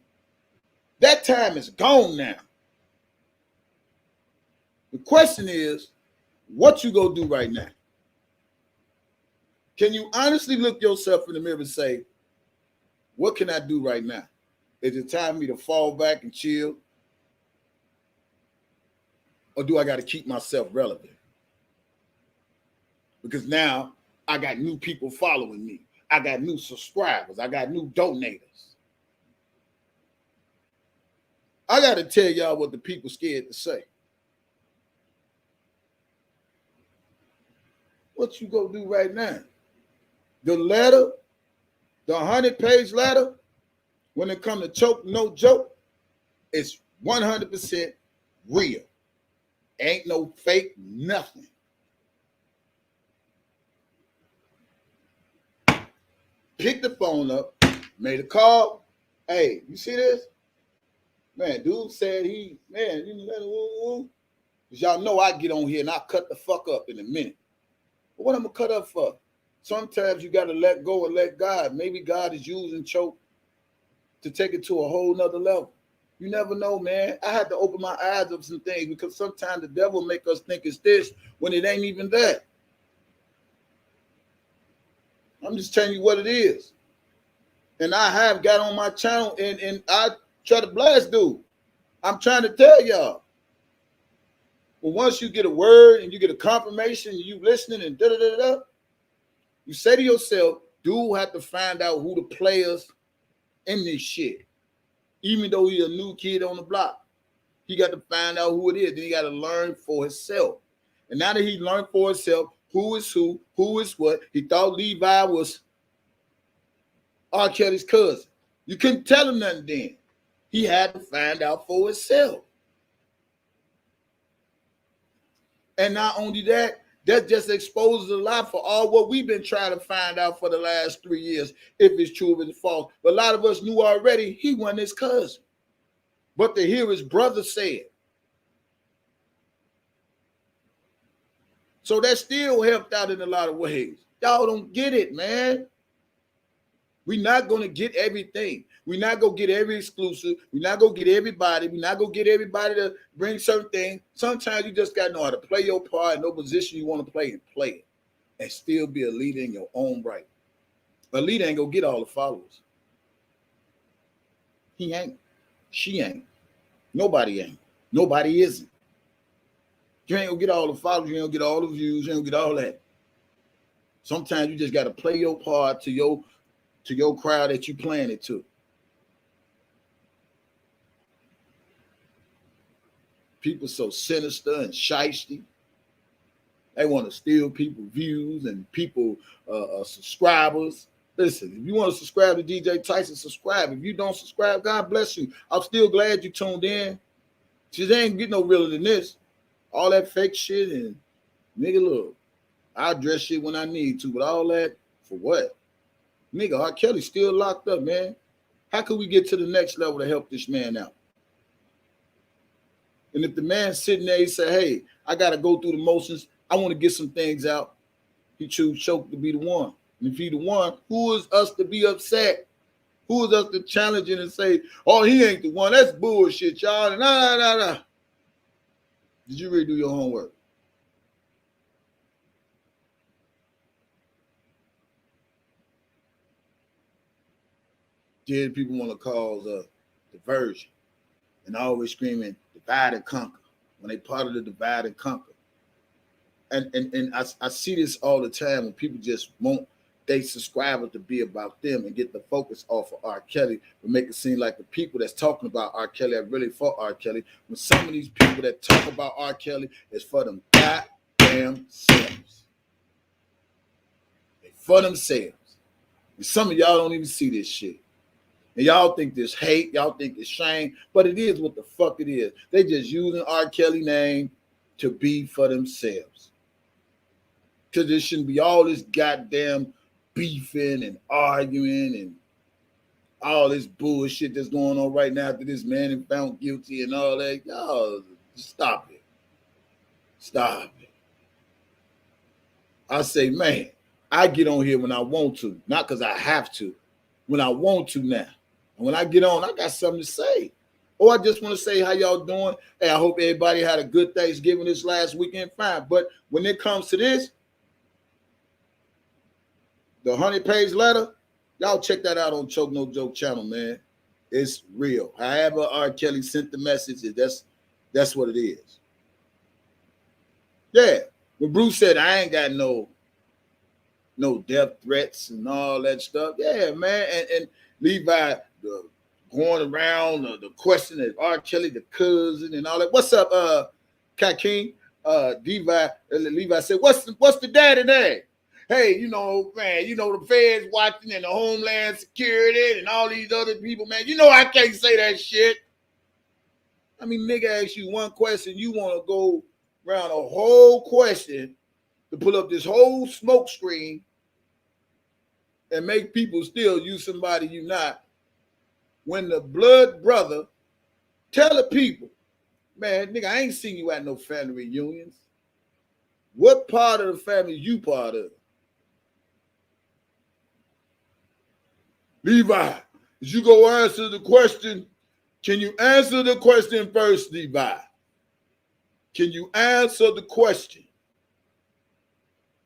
That time is gone now. The question is, what you gonna do right now? Can you honestly look yourself in the mirror and say, what can I do right now? Is it time for me to fall back and chill? Or do I got to keep myself relevant? Because now I got new people following me. I got new subscribers. I got new donators. I got to tell y'all what the people scared to say. What you gonna do right now? The letter, the 100-page letter, when it comes to choke, no joke, it's 100% real. Ain't no fake, nothing. Picked the phone up, made a call. Hey, you see this? Man, dude said you know, because y'all know I get on here and I cut the fuck up in a minute. But what I'm going to cut up for? Sometimes you got to let go and let God. Maybe God is using choke to take it to a whole nother level. You never know, man. I had to open my eyes up some things because sometimes the devil make us think it's this when it ain't even that. I'm just telling you what it is. And I have got on my channel and I try to blast dude. I'm trying to tell y'all. But once you get a word and you get a confirmation, you listening and da-da-da-da, you say to yourself, dude have to find out who the players in this shit. Even though he's a new kid on the block, he got to find out who it is. Then he got to learn for himself. And now that he learned for himself who is what, he thought Levi was R. Kelly's cousin. You couldn't tell him nothing then. He had to find out for himself. And not only that, that just exposes a lot for all what we've been trying to find out for the last 3 years, if it's true, if it's false. But a lot of us knew already he wasn't his cousin. But to hear his brother say it. So that still helped out in a lot of ways. Y'all don't get it, man. We're not going to get everything. We're not going to get every exclusive. We're not going to get everybody. We're not going to get everybody to bring certain things. Sometimes you just got to know how to play your part in no position you want to play and play it. And still be a leader in your own right. A leader ain't going to get all the followers. He ain't. She ain't. Nobody ain't. Nobody isn't. You ain't going to get all the followers. You ain't going to get all the views. You ain't going to get all that. Sometimes you just got to play your part to your crowd that you playing it to. People so sinister and shysty. They want to steal people's views and people subscribers. Listen, if you want to subscribe to DJ Tyson, subscribe. If you don't subscribe, God bless you. I'm still glad you tuned in. She ain't getting no realer than this. All that fake shit and nigga, look. I'll address shit when I need to, but all that for what? Nigga, R.Kelly still locked up, man. How could we get to the next level to help this man out? And if the man's sitting there, he say, hey, I got to go through the motions. I want to get some things out. He choose Choke to be the one. And if he the one, who is us to be upset? Who is us to challenge it and say, oh, he ain't the one. That's bullshit, y'all. And nah. Did you really do your homework? Did people want to cause a diversion and always screaming divide and conquer when they part of the divide and conquer? And I see this all the time when people just want they subscribers to be about them and get the focus off of R. Kelly, but make it seem like the people that's talking about R. Kelly are really for R. Kelly, when some of these people that talk about R. Kelly is for them goddamn selves. They for themselves. And some of y'all don't even see this shit. And y'all think this hate, y'all think it's shame, but it is what the fuck it is. They just using R. Kelly name to be for themselves. Because there shouldn't be all this goddamn beefing and arguing and all this bullshit that's going on right now after this man is found guilty and all that. Y'all, stop it. Stop it. I say, man, I get on here when I want to, not because I have to, when I want to now. And when I get on, I got something to say. Or I just want to say how y'all doing. Hey, I hope everybody had a good Thanksgiving this last weekend. Fine. But when it comes to this, the 100-page letter, y'all check that out on Choke No Joke channel, man. It's real. However R. Kelly sent the message, that's what it is. Yeah. When Bruce said, I ain't got no death threats and all that stuff. Yeah, man. And Levi going around the question that R. Kelly, the cousin and all that. What's up, Kakeem? Levi said, what's the daddy name? Hey, man, the feds watching and the Homeland Security and all these other people, man. I can't say that shit. I mean, nigga asks you one question, you want to go around a whole question to pull up this whole smoke screen and make people still use somebody you not. When the blood brother tell the people, man, nigga, I ain't seen you at no family reunions. What part of the family you part of? Levi, as you go answer the question, can you answer the question first, Levi? Can you answer the question?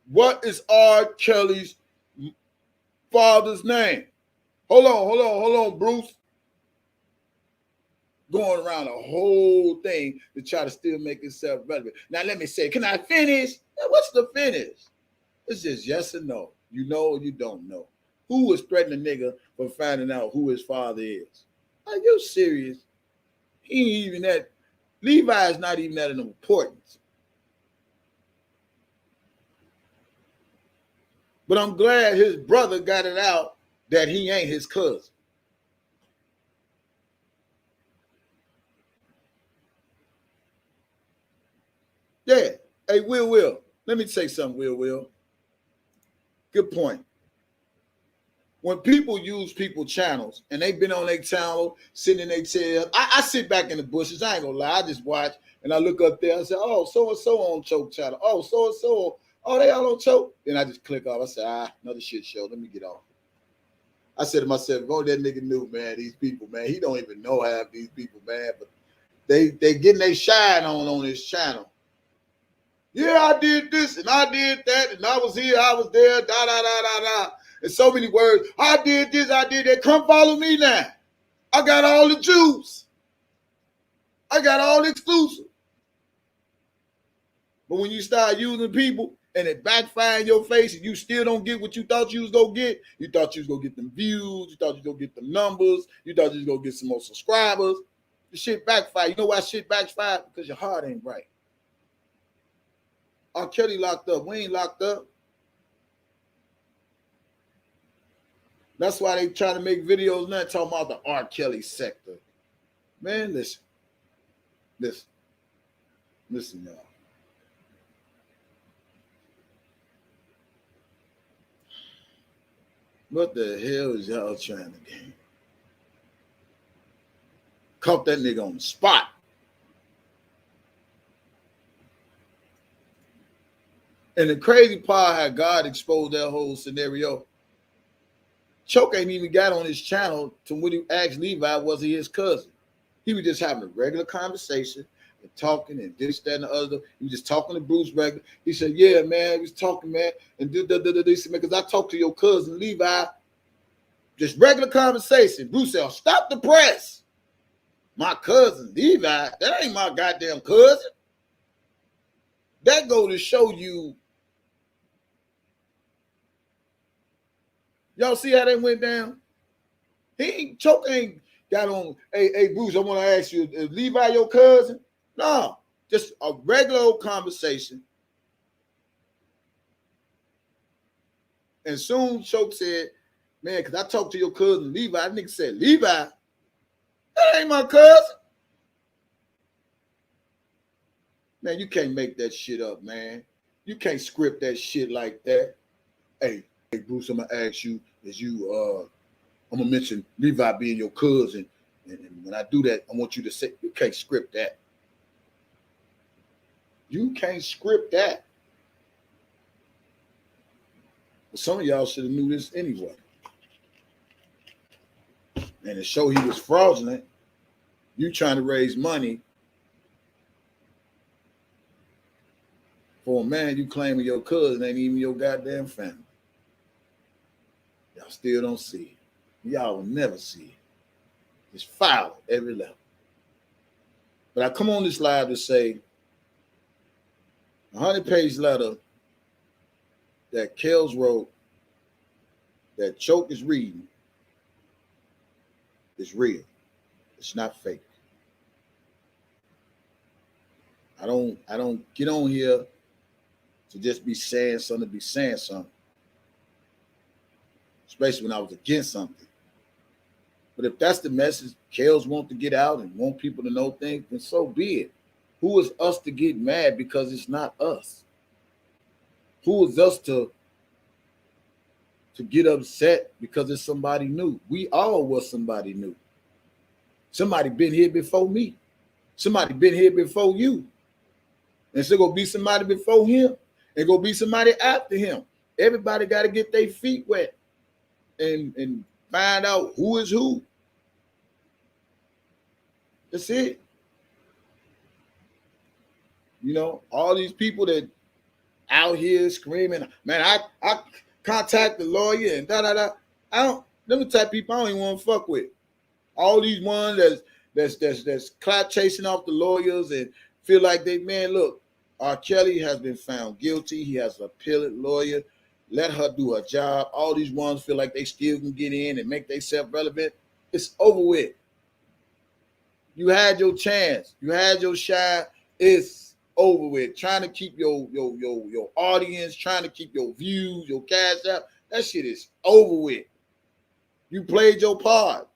What is R. Kelly's father's name? Hold on, Bruce. Going around a whole thing to try to still make itself relevant. Now let me say, can I finish? What's the finish? It's just yes or no. You know or you don't know. Who was threatening a nigga for finding out who his father is? Are you serious? He ain't even that. Levi is not even that of importance. But I'm glad his brother got it out that he ain't his cousin. Yeah. Hey, Will. Let me say something, Will. Good point. When people use people's channels and they've been on their channel, sitting in their chair, I sit back in the bushes. I ain't gonna lie. I just watch and I look up there. I say, oh, so-and-so on Choke channel. Oh, so-and-so. Oh, they all on Choke. Then I just click off. I say, another shit show. Let me get off. I said to myself, oh, that nigga knew, man, these people, man. He don't even know half these people, man. But they getting their shine on his channel. Yeah, I did this and I did that and I was here, I was there, da. And so many words. I did this, I did that. Come follow me now. I got all the juice. I got all the exclusive. But when you start using people and it backfire in your face and you still don't get what you thought you was going to get, you thought you was going to get them views, you thought you was going to get them numbers, you thought you was going to get some more subscribers. The shit backfire. You know why shit backfire? Because your heart ain't right. R. Kelly locked up. We ain't locked up. That's why they try to make videos now talking about the R. Kelly sector. Man, listen, y'all. What the hell is y'all trying to gain? Caught that nigga on the spot. And the crazy part, how God exposed that whole scenario. Choke ain't even got on his channel to when he asked Levi, was he his cousin? He was just having a regular conversation and talking and this, that, and the other. He was just talking to Bruce regular. He said, yeah, man, he was talking, man. And this, because I talked to your cousin Levi. Just regular conversation. Bruce said, stop the press. My cousin Levi, that ain't my goddamn cousin. That go to show you. Y'all see how that went down? Choke ain't got on, hey, Bruce, I want to ask you, is Levi your cousin? No, just a regular old conversation. And soon Choke said, man, because I talked to your cousin Levi. That nigga said, Levi? That ain't my cousin. Man, you can't make that shit up, man. You can't script that shit like that. Hey, Bruce, I'm going to ask you, I'm going to mention Levi being your cousin. And when I do that, I want you to say, you can't script that. You can't script that. But some of y'all should have knew this anyway. And to show he was fraudulent, you trying to raise money for a man you claiming your cousin ain't even your goddamn family. Y'all still don't see it. Y'all will never see it. It's foul at every level. But I come on this live to say a 100-page letter that Kells wrote that Choke is reading is real. It's not fake. I don't get on here to just be saying something, especially when I was against something. But if that's the message Kells want to get out and want people to know things, then so be it. Who is us to get mad because it's not us? Who is us to get upset because it's somebody new? We all was somebody new. Somebody been here before me. Somebody been here before you. And so go be somebody before him and go be somebody after him. Everybody got to get their feet wet and find out who is who. That's it. You know, all these people that out here screaming, man, I contact the lawyer and da. Them the type of people I don't even want to fuck with. All these ones that's clout chasing off the lawyers and feel like they, man, look, R.Kelly has been found guilty. He has an appellate lawyer. Let her do her job. All these ones feel like they still can get in and make themselves relevant. It's over with. You had your chance. You had your shot. It's over with. Trying to keep your audience, trying to keep your views, your cash out. That shit is over with. You played your part.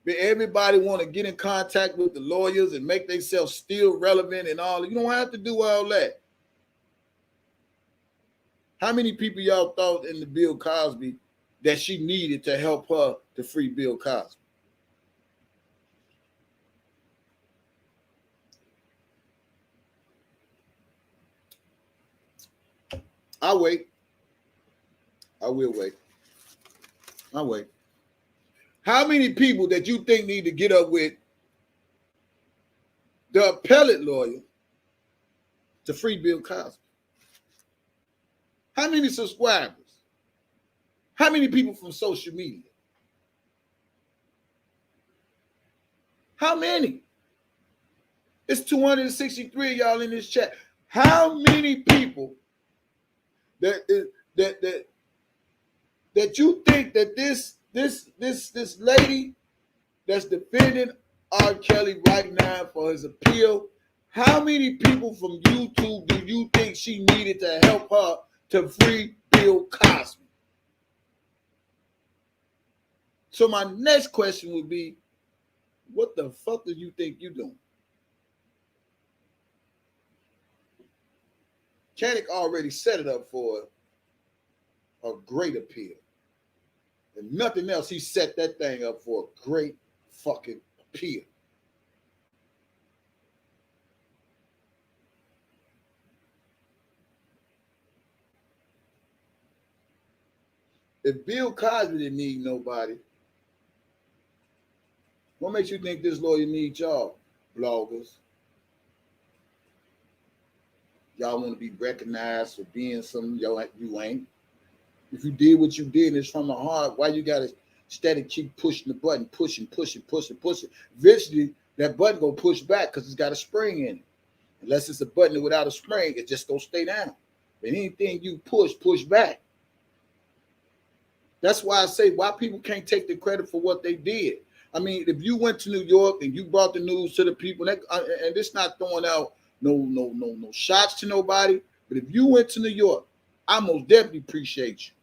But everybody want to get in contact with the lawyers and make themselves still relevant and all. You don't have to do all that. How many people y'all thought in the Bill Cosby that she needed to help her to free Bill Cosby? I'll wait. I will wait. I'll wait. How many people that you think need to get up with the appellate lawyer to free Bill Cosby? How many subscribers? How many people from social media? How many? It's 263 of y'all in this chat. How many people that you think that this lady that's defending R.Kelly right now for his appeal, how many people from YouTube do you think she needed to help her to free Bill Cosby? So my next question would be, what the fuck do you think you're doing? Kanik already set it up for her a great appeal. And nothing else, he set that thing up for a great fucking appeal. If Bill Cosby didn't need nobody, what makes you think this lawyer needs y'all, bloggers? Y'all want to be recognized for being something you ain't. If you did what you did and it's from the heart, why you gotta steady keep pushing the button, pushing. Eventually, that button gonna push back because it's got a spring in it. Unless it's a button without a spring, it just gonna stay down. But anything you push back. That's why I say why people can't take the credit for what they did. I mean, if you went to New York and you brought the news to the people, and it's not throwing out no shots to nobody, but if you went to New York, I most definitely appreciate you.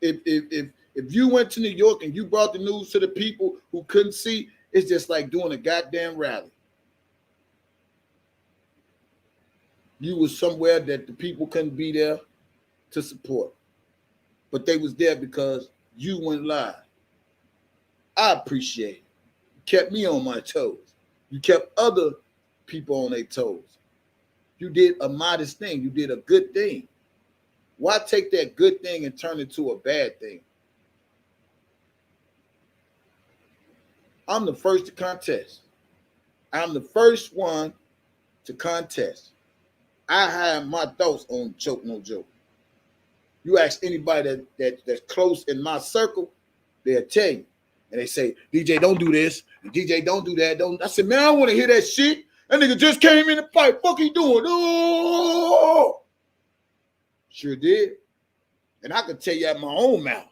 If you went to New York and you brought the news to the people who couldn't see, it's just like doing a goddamn rally. You was somewhere that the people couldn't be there to support, but they was there because you went live. I appreciate it. You kept me on my toes. You kept other people on their toes. You did a modest thing. You did a good thing. Why take that good thing and turn it to a bad thing? I'm the first to contest. I'm the first one to contest. I have my thoughts on joke, no joke. You ask anybody that's close in my circle, they'll tell you. And they say, DJ, don't do this. And DJ, don't do that. Don't. I said, man, I don't want to hear that shit. That nigga just came in the fight. Fuck he doing? Oh! Sure did. And I could tell you out my own mouth.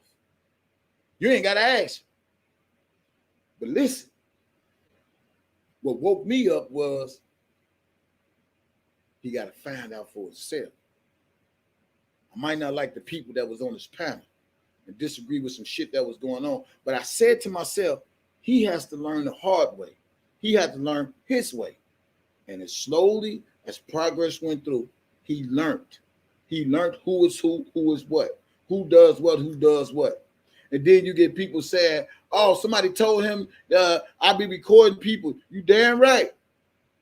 You ain't got to ask. But listen, what woke me up was he got to find out for himself. I might not like the people that was on this panel and disagree with some shit that was going on, but I said to myself, he has to learn the hard way. He had to learn his way. And as slowly as progress went through, he learned. He learned who is what, who does what. And then you get people saying, oh, somebody told him I be recording people. You damn right.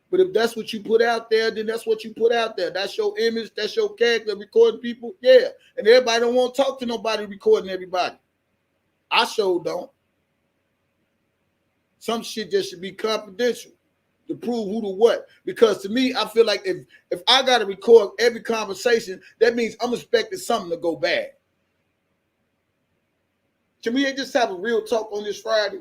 But if that's what you put out there, then that's what you put out there. That's your image. That's your character, recording people. Yeah. And everybody don't want to talk to nobody recording everybody. I sure don't. Some shit just should be confidential to prove who to what. Because to me, I feel like if I got to record every conversation, that means I'm expecting something to go bad. Can we just have a real talk on this Friday?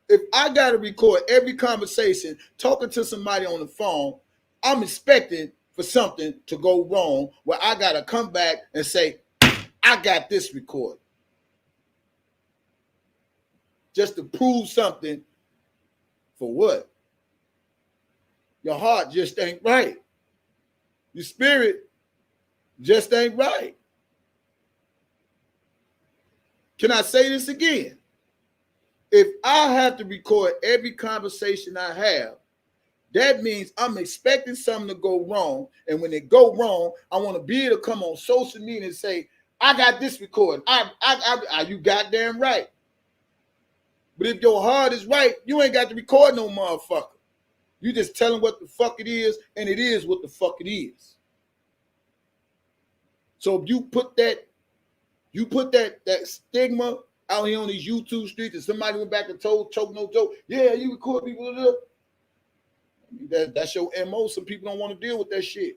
If I got to record every conversation talking to somebody on the phone, I'm expecting for something to go wrong where I got to come back and say, I got this recorded. Just to prove something for what? Your heart just ain't right. Your spirit just ain't right. Can I say this again? If I have to record every conversation I have, that means I'm expecting something to go wrong. And when it go wrong, I want to be able to come on social media and say, I got this recorded. You goddamn right. But if your heart is right, you ain't got to record no motherfucker. You just tell them what the fuck it is, and it is what the fuck it is. So if you put that stigma out here on these YouTube streets, and somebody went back and told choke no joke, yeah, you record people. That's your MO. Some people don't want to deal with that shit.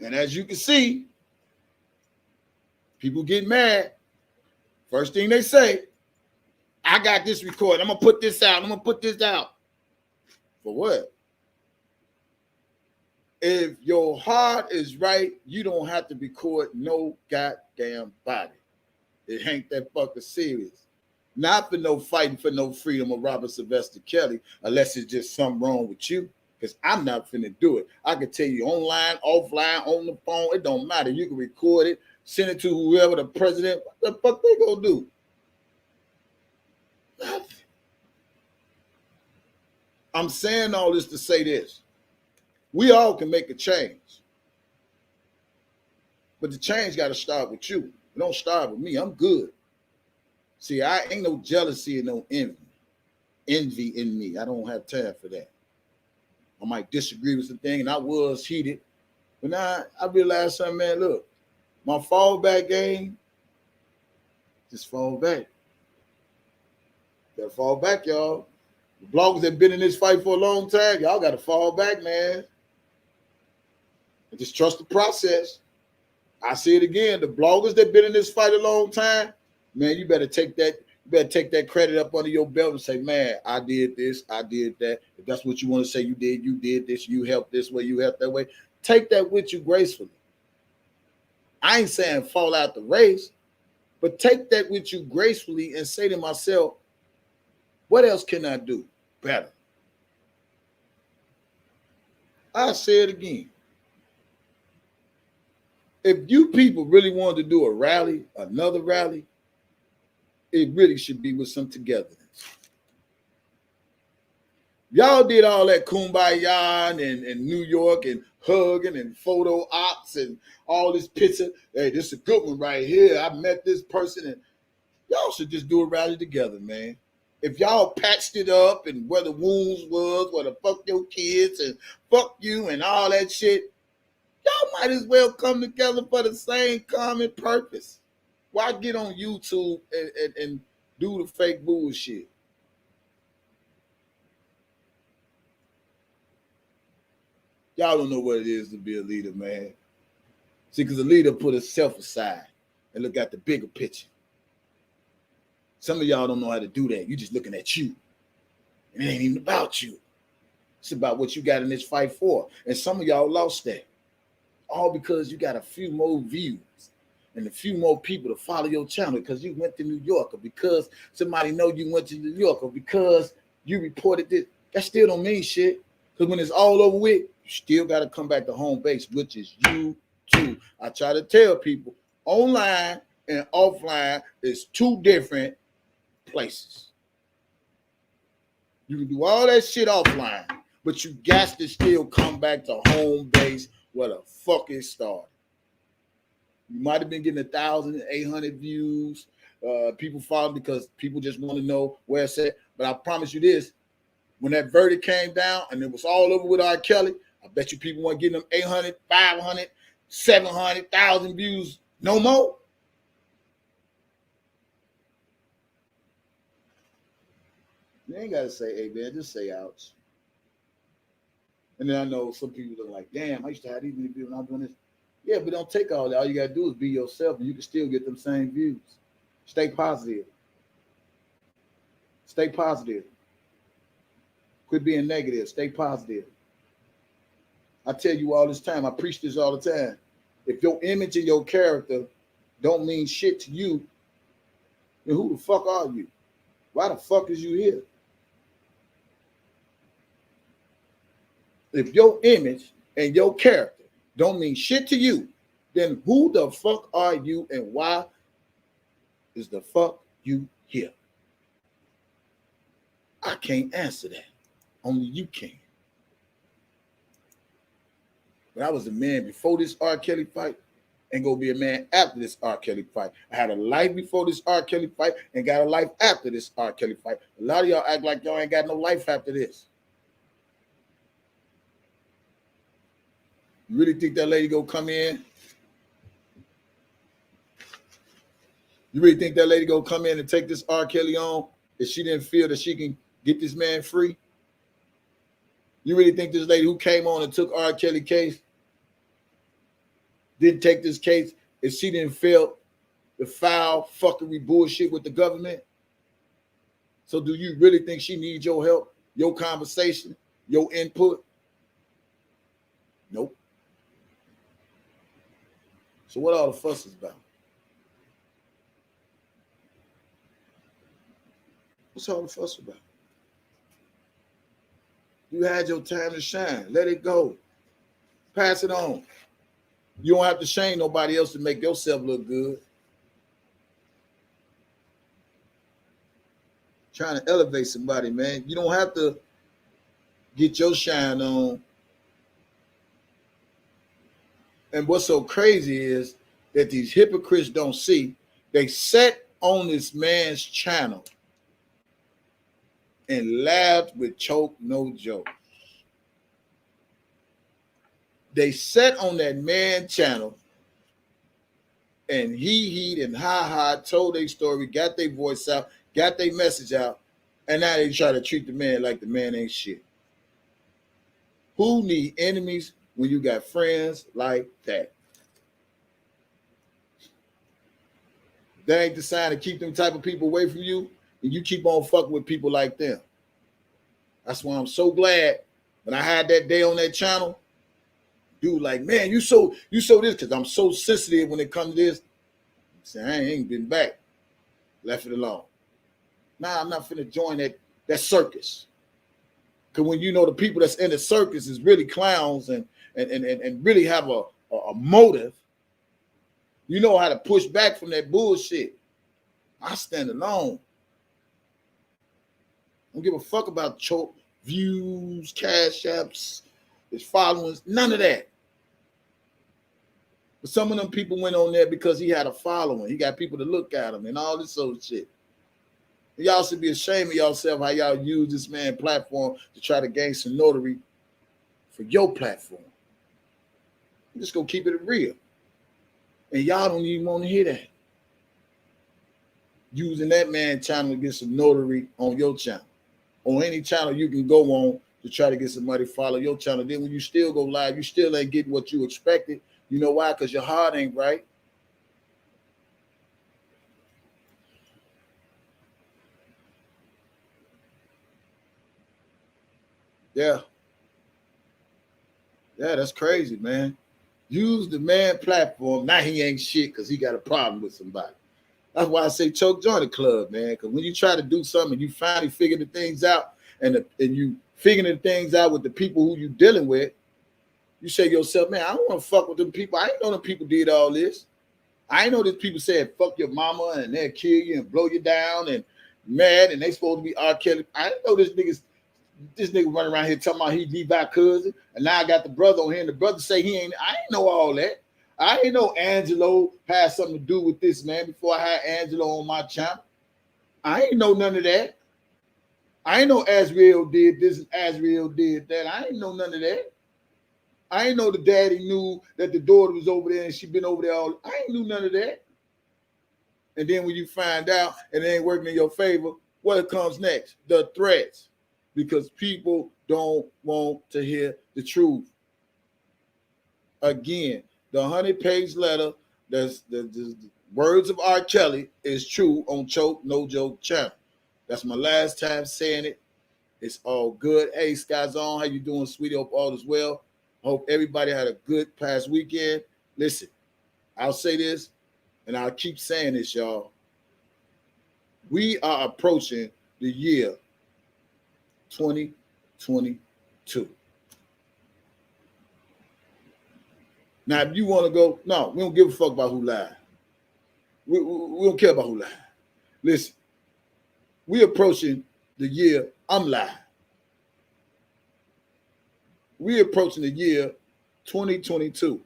And as you can see, people get mad. First thing they say, I got this recorded. I'm going to put this out. I'm going to put this out. For what? If your heart is right, you don't have to record no goddamn body. It ain't that fucking serious. Not for no fighting for no freedom of Robert Sylvester Kelly, unless it's just something wrong with you, because I'm not finna do it. I can tell you online, offline, on the phone, it don't matter. You can record it, send it to whoever, the president. What the fuck they gonna do? Nothing. I'm saying all this to say this. We all can make a change. But the change got to start with you. It don't start with me. I'm good. See, I ain't no jealousy and no envy in me. I don't have time for that. I might disagree with some thing, and I was heated. But now I realized something, man, look, my fallback game, just fall back. Gotta fall back, y'all. The bloggers that been in this fight for a long time, y'all gotta fall back, man. And just trust the process. I say it again, the bloggers that been in this fight a long time, man, you better take that credit up under your belt and say, man, I did this, I did that. If that's what you want to say, you did this, you helped this way, you helped that way. Take that with you gracefully. I ain't saying fall out the race, but take that with you gracefully and say to myself, what else can I do better? I say it again. If you people really wanted to do a rally, another rally, it really should be with some togetherness. Y'all did all that kumbaya in New York and hugging and photo ops and all this picture. Hey, this is a good one right here. I met this person. And y'all should just do a rally together, man. If y'all patched it up and where the wounds was, where the fuck your kids and fuck you and all that shit, y'all might as well come together for the same common purpose. Why get on YouTube and do the fake bullshit? Y'all don't know what it is to be a leader, man. See, because a leader put himself aside and look at the bigger picture. Some of y'all don't know how to do that. You just looking at you. And it ain't even about you. It's about what you got in this fight for. And some of y'all lost that. All because you got a few more views and a few more people to follow your channel because you went to New York, or because somebody know you went to New York, or because you reported this. That still don't mean shit. Because when it's all over with, you still got to come back to home base, which is you too. I try to tell people, online and offline is two different places. You can do all that shit offline, but you got to still come back to home base where the fuck it started. You might have been getting 1,800 views. People follow because people just want to know where it's at. But I promise you this, when that verdict came down and it was all over with R.Kelly, I bet you people weren't getting them 800, 500, 700,000 views no more. You ain't got to say, hey, man, just say ouch. And then I know some people are like, damn, I used to have these many views when I'm doing this. Yeah, but don't take all that. All you got to do is be yourself, and you can still get them same views. Stay positive. Stay positive. Quit being negative. Stay positive. I tell you all this time, I preach this all the time. If your image and your character don't mean shit to you, then who the fuck are you? Why the fuck is you here? If your image and your character don't mean shit to you, then who the fuck are you and why is the fuck you here? I can't answer that. Only you can. But I was a man before this R. Kelly fight and go be a man after this R. Kelly fight. I had a life before this R. Kelly fight and got a life after this R. Kelly fight. A lot of y'all act like y'all ain't got no life after this. You really think that lady gonna come in? You really think that lady gonna come in and take this R. Kelly on if she didn't feel that she can get this man free? You really think this lady who came on and took R. Kelly case didn't take this case if she didn't feel the foul fuckery bullshit with the government? So do you really think she needs your help, your conversation, your input? Nope. So what all the fuss is about? What's all the fuss about? You had your time to shine. Let it go. Pass it on. You don't have to shame nobody else to make yourself look good. Trying to elevate somebody, man. You don't have to get your shine on And what's so crazy is that these hypocrites don't see. They sat on this man's channel and laughed with choke, no joke. They sat on that man's channel and he and ha told their story, got their voice out, got their message out, and now they try to treat the man like the man ain't shit. Who need enemies when you got friends like that? That ain't the sign to keep them type of people away from you, and you keep on fucking with people like them. That's why I'm so glad when I had that day on that channel, dude, like, man, you so this, because I'm so sensitive when it comes to this. I said, I ain't been back. Left it alone. Nah, I'm not finna join that circus. Because when you know the people that's in the circus is really clowns and really have a motive, you know how to push back from that bullshit. I stand alone. I don't give a fuck about choke, views, cash apps, his followers, none of that. But some of them people went on there because he had a following. He got people to look at him and all this sort of shit. Y'all should be ashamed of yourself how y'all use this man's platform to try to gain some notoriety for your platform. I'm just gonna keep it real. And y'all don't even want to hear that. Using that man's channel to get some notoriety on your channel. On any channel you can go on to try to get somebody to follow your channel. Then when you still go live, you still ain't getting what you expected. You know why? Because your heart ain't right. Yeah. Yeah, that's crazy, man. Use the man platform. Now he ain't shit because he got a problem with somebody. That's why I say choke join the club, man. Because when you try to do something, you finally figure the things out, and you figuring the things out with the people who you dealing with, you say to yourself, man, I don't want to fuck with them people. I ain't know them people did all this. I ain't know that people said fuck your mama and they'll kill you and blow you down and mad and they supposed to be R.Kelly. I didn't know this nigga running around here talking about he Levi cousin, and now I got the brother on here, and the brother say he ain't. I ain't know all that. I ain't know Angelo had something to do with this, man, before I had Angelo on my channel. I ain't know none of that. I ain't know Azriel did this and Azriel did that. I ain't know none of that. I ain't know the daddy knew that the daughter was over there and she been over there all. I ain't knew none of that. And then when you find out and it ain't working in your favor, what comes next? The threats. Because people don't want to hear the truth. Again, the 100-page letter, the words of R.Kelly is true on Choke No Joke channel. That's my last time saying it. It's all good. Hey, Sky's on. How you doing, sweetie? Hope all is well. Hope everybody had a good past weekend. Listen, I'll say this, and I'll keep saying this, y'all. We are approaching the year 2022. Now, if you want to go, no, we don't give a fuck about who lied. We don't care about who lied. Listen, we approaching the year I'm lying. We approaching the year 2022.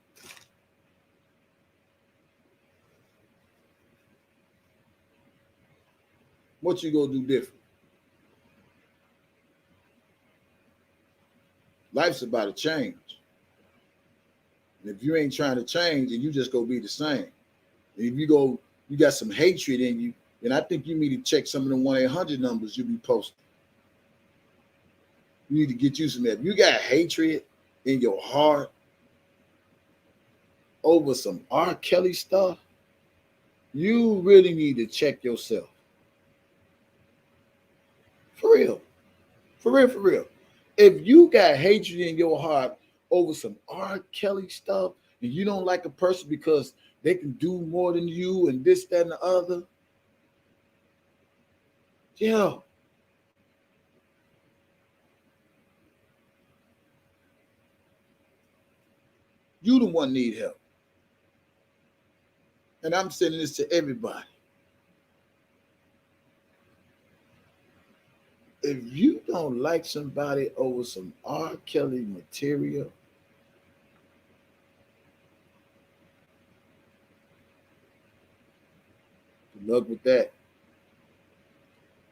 What you gonna do different? Life's about to change. And if you ain't trying to change, then you just gonna be the same. And if you got some hatred in you, then I think you need to check some of the 1-800 numbers you be posting. You need to get you some of that. If you got hatred in your heart over some R.Kelly stuff, you really need to check yourself. For real. For real, for real. If you got hatred in your heart over some R.Kelly stuff and you don't like a person because they can do more than you and this, that, and the other, yeah. You the one need help. And I'm sending this to everybody. If you don't like somebody over some R. Kelly material, luck with that.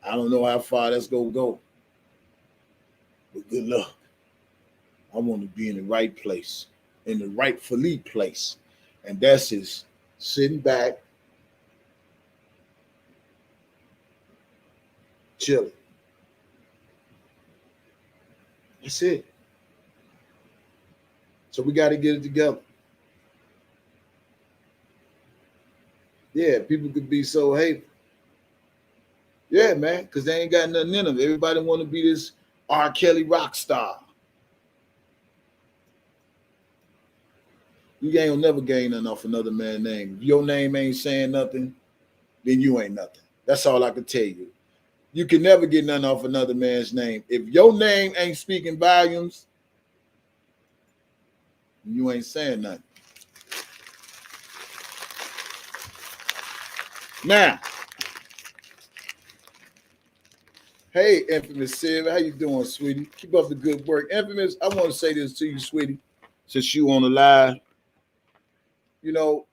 I don't know how far that's gonna go, but good luck. I want to be in the right place, in the rightfully place, and that's just sitting back, chilling. That's it. So we got to get it together. Yeah, people could be so hateful. Yeah, man, because they ain't got nothing in them. Everybody want to be this R.Kelly rock star. You ain't gonna never gain nothing off another man's name. If your name ain't saying nothing, then you ain't nothing. That's all I can tell you. You can never get nothing off another man's name. If your name ain't speaking volumes, you ain't saying nothing. Now, hey, Infamous Sid, how you doing, sweetie? Keep up the good work. Infamous, I want to say this to you, sweetie, since you on the live. You know,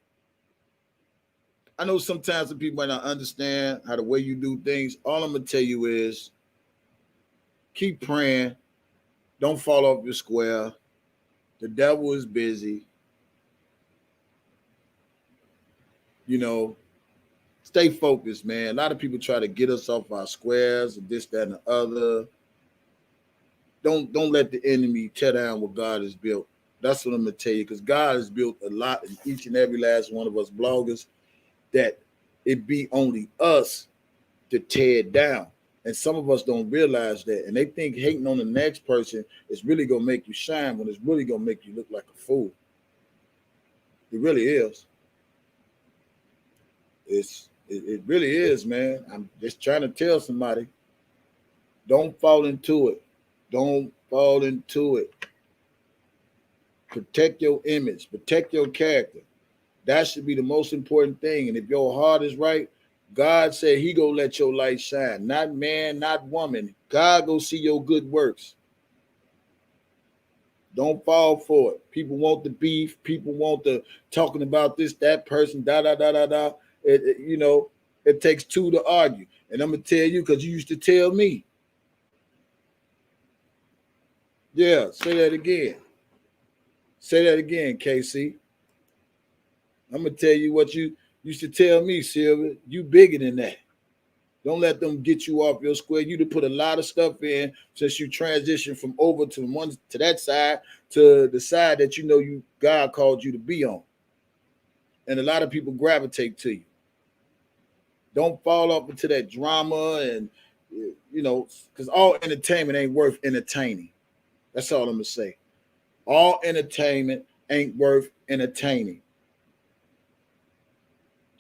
I know sometimes the people might not understand how the way you do things. All I'm gonna tell you is keep praying. Don't fall off your square. The devil is busy. You know, stay focused, man. A lot of people try to get us off our squares and this, that, and the other. Don't let the enemy tear down what God has built. That's what I'm gonna tell you, because God has built a lot in each and every last one of us bloggers that it be only us to tear it down. And some of us don't realize that. And they think hating on the next person is really gonna make you shine when it's really gonna make you look like a fool. It really is. It really is, man. I'm just trying to tell somebody, don't fall into it. Don't fall into it. Protect your image, protect your character. That should be the most important thing. And if your heart is right, God said he gonna let your light shine. Not man, not woman. God go see your good works. Don't fall for it. People want the beef. People want the talking about this, that person, da da da da da. You know, it takes two to argue. And I'm gonna tell you because you used to tell me. Yeah, say that again. Say that again, KC. I'm gonna tell you what you used to tell me, Silver. You bigger than that. Don't let them get you off your square. You to put a lot of stuff in since you transitioned from over to one to that side to the side that you know you God called you to be on. And a lot of people gravitate to you. Don't fall off into that drama and you know, because all entertainment ain't worth entertaining. That's all I'm gonna say. All entertainment ain't worth entertaining.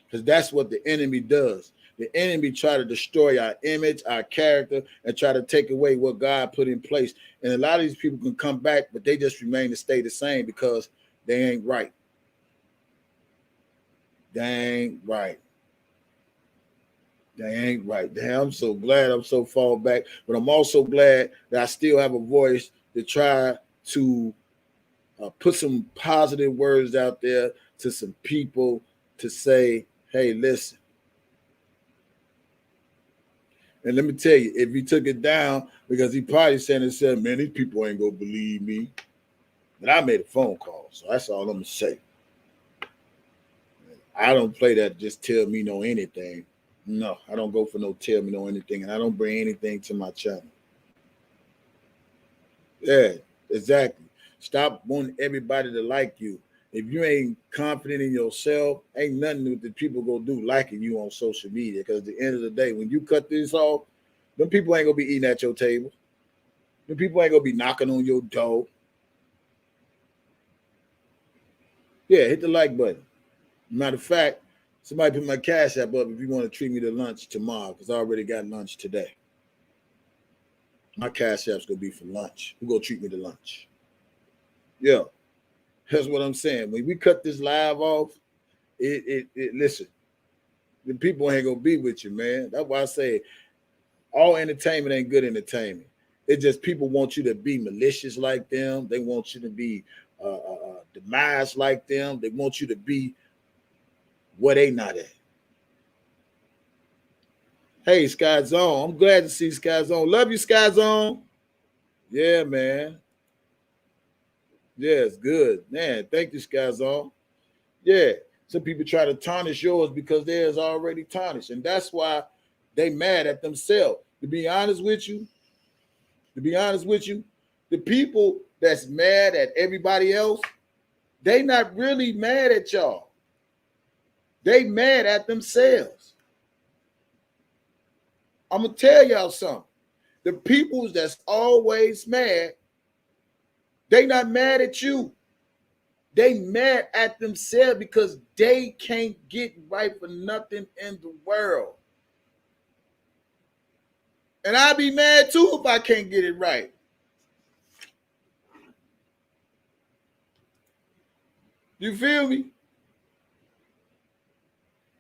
Because that's what the enemy does. The enemy try to destroy our image, our character, and try to take away what God put in place. And a lot of these people can come back, but they just remain to stay the same because they ain't right. They ain't right. They ain't right. Damn, I'm so glad I'm so far back, but I'm also glad that I still have a voice to try to put some positive words out there to some people to say, hey, listen. And let me tell you, if he took it down, because he probably said himself, man, these people ain't gonna believe me. But I made a phone call, so that's all I'm gonna say. I don't play that just tell me no anything. No, I don't go for no tell me no anything, and I don't bring anything to my channel. Yeah, exactly. Stop wanting everybody to like you. If you ain't confident in yourself, ain't nothing that people gonna do liking you on social media. Because at the end of the day, when you cut this off, them people ain't gonna be eating at your table. Them people ain't gonna be knocking on your door. Yeah, hit the like button. Matter of fact, somebody put my cash app up if you want to treat me to lunch tomorrow, because I already got lunch today. My cash app's gonna be for lunch. Who gonna treat me to lunch? Yeah, that's what I'm saying. When we cut this live off, it listen, the people ain't gonna be with you, man. That's why I say all entertainment ain't good entertainment. It's just people want you to be malicious like them. They want you to be demise like them. They want you to be where they not at. Hey, Sky Zone. I'm glad to see Sky Zone. Love you, Sky Zone. Yeah, man. Yeah, it's good. Man, thank you, Sky Zone. Yeah. Some people try to tarnish yours because theirs already tarnished. And that's why they mad at themselves. To be honest with you, the people that's mad at everybody else, they not really mad at y'all. They mad at themselves. I'm gonna tell y'all something. The people that's always mad, they not mad at you. They mad at themselves because they can't get right for nothing in the world. And I'd be mad too if I can't get it right. You feel me?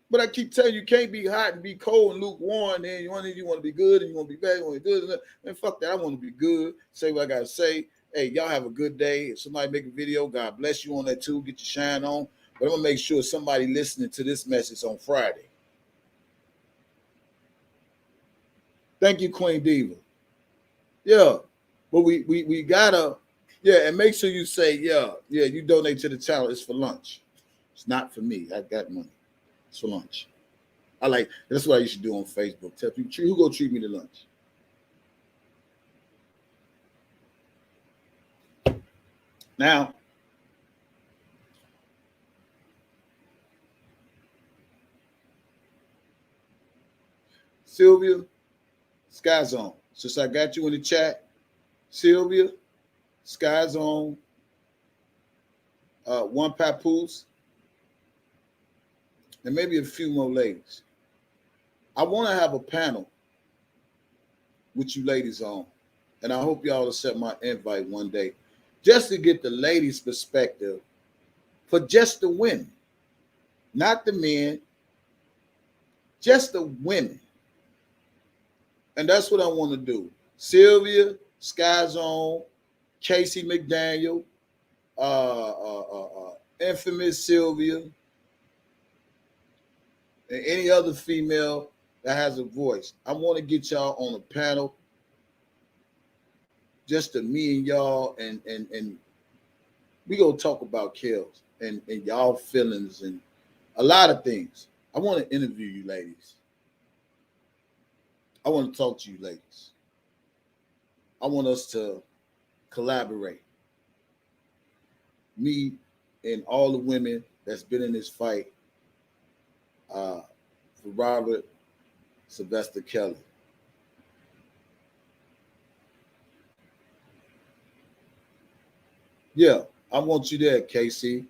But I keep telling you, you can't be hot and be cold and lukewarm. And you want to be good and you want to be bad. You want to be good. And fuck that. I want to be good. Say what I got to say. Hey, y'all have a good day. If somebody make a video, God bless you on that too. Get your shine on. But I'm going to make sure somebody listening to this message on Friday. Thank you, Queen Diva. Yeah. But we got to, yeah, and make sure you say, yeah, you donate to the channel. It's for lunch. It's not for me. I got money. It's for lunch. That's what I used to do on Facebook. Tell people, who go treat me to lunch? Now, Sylvia, Sky Zone. Since I got you in the chat, Sylvia, Sky Zone, One Papoose, and maybe a few more ladies. I want to have a panel with you ladies on, and I hope y'all accept my invite one day, just to get the ladies' perspective for just the women, not the men, just the women. And that's what I want to do. Sylvia, Sky Zone, Casey McDaniel, infamous Sylvia, and any other female that has a voice. I want to get y'all on a panel, just to me and y'all, and we gonna talk about kills and y'all feelings and a lot of things. I want to interview you ladies. I want to talk to you ladies. I want us to collaborate. Me and all the women that's been in this fight for Robert Sylvester Kelly. Yeah, I want you there, KC,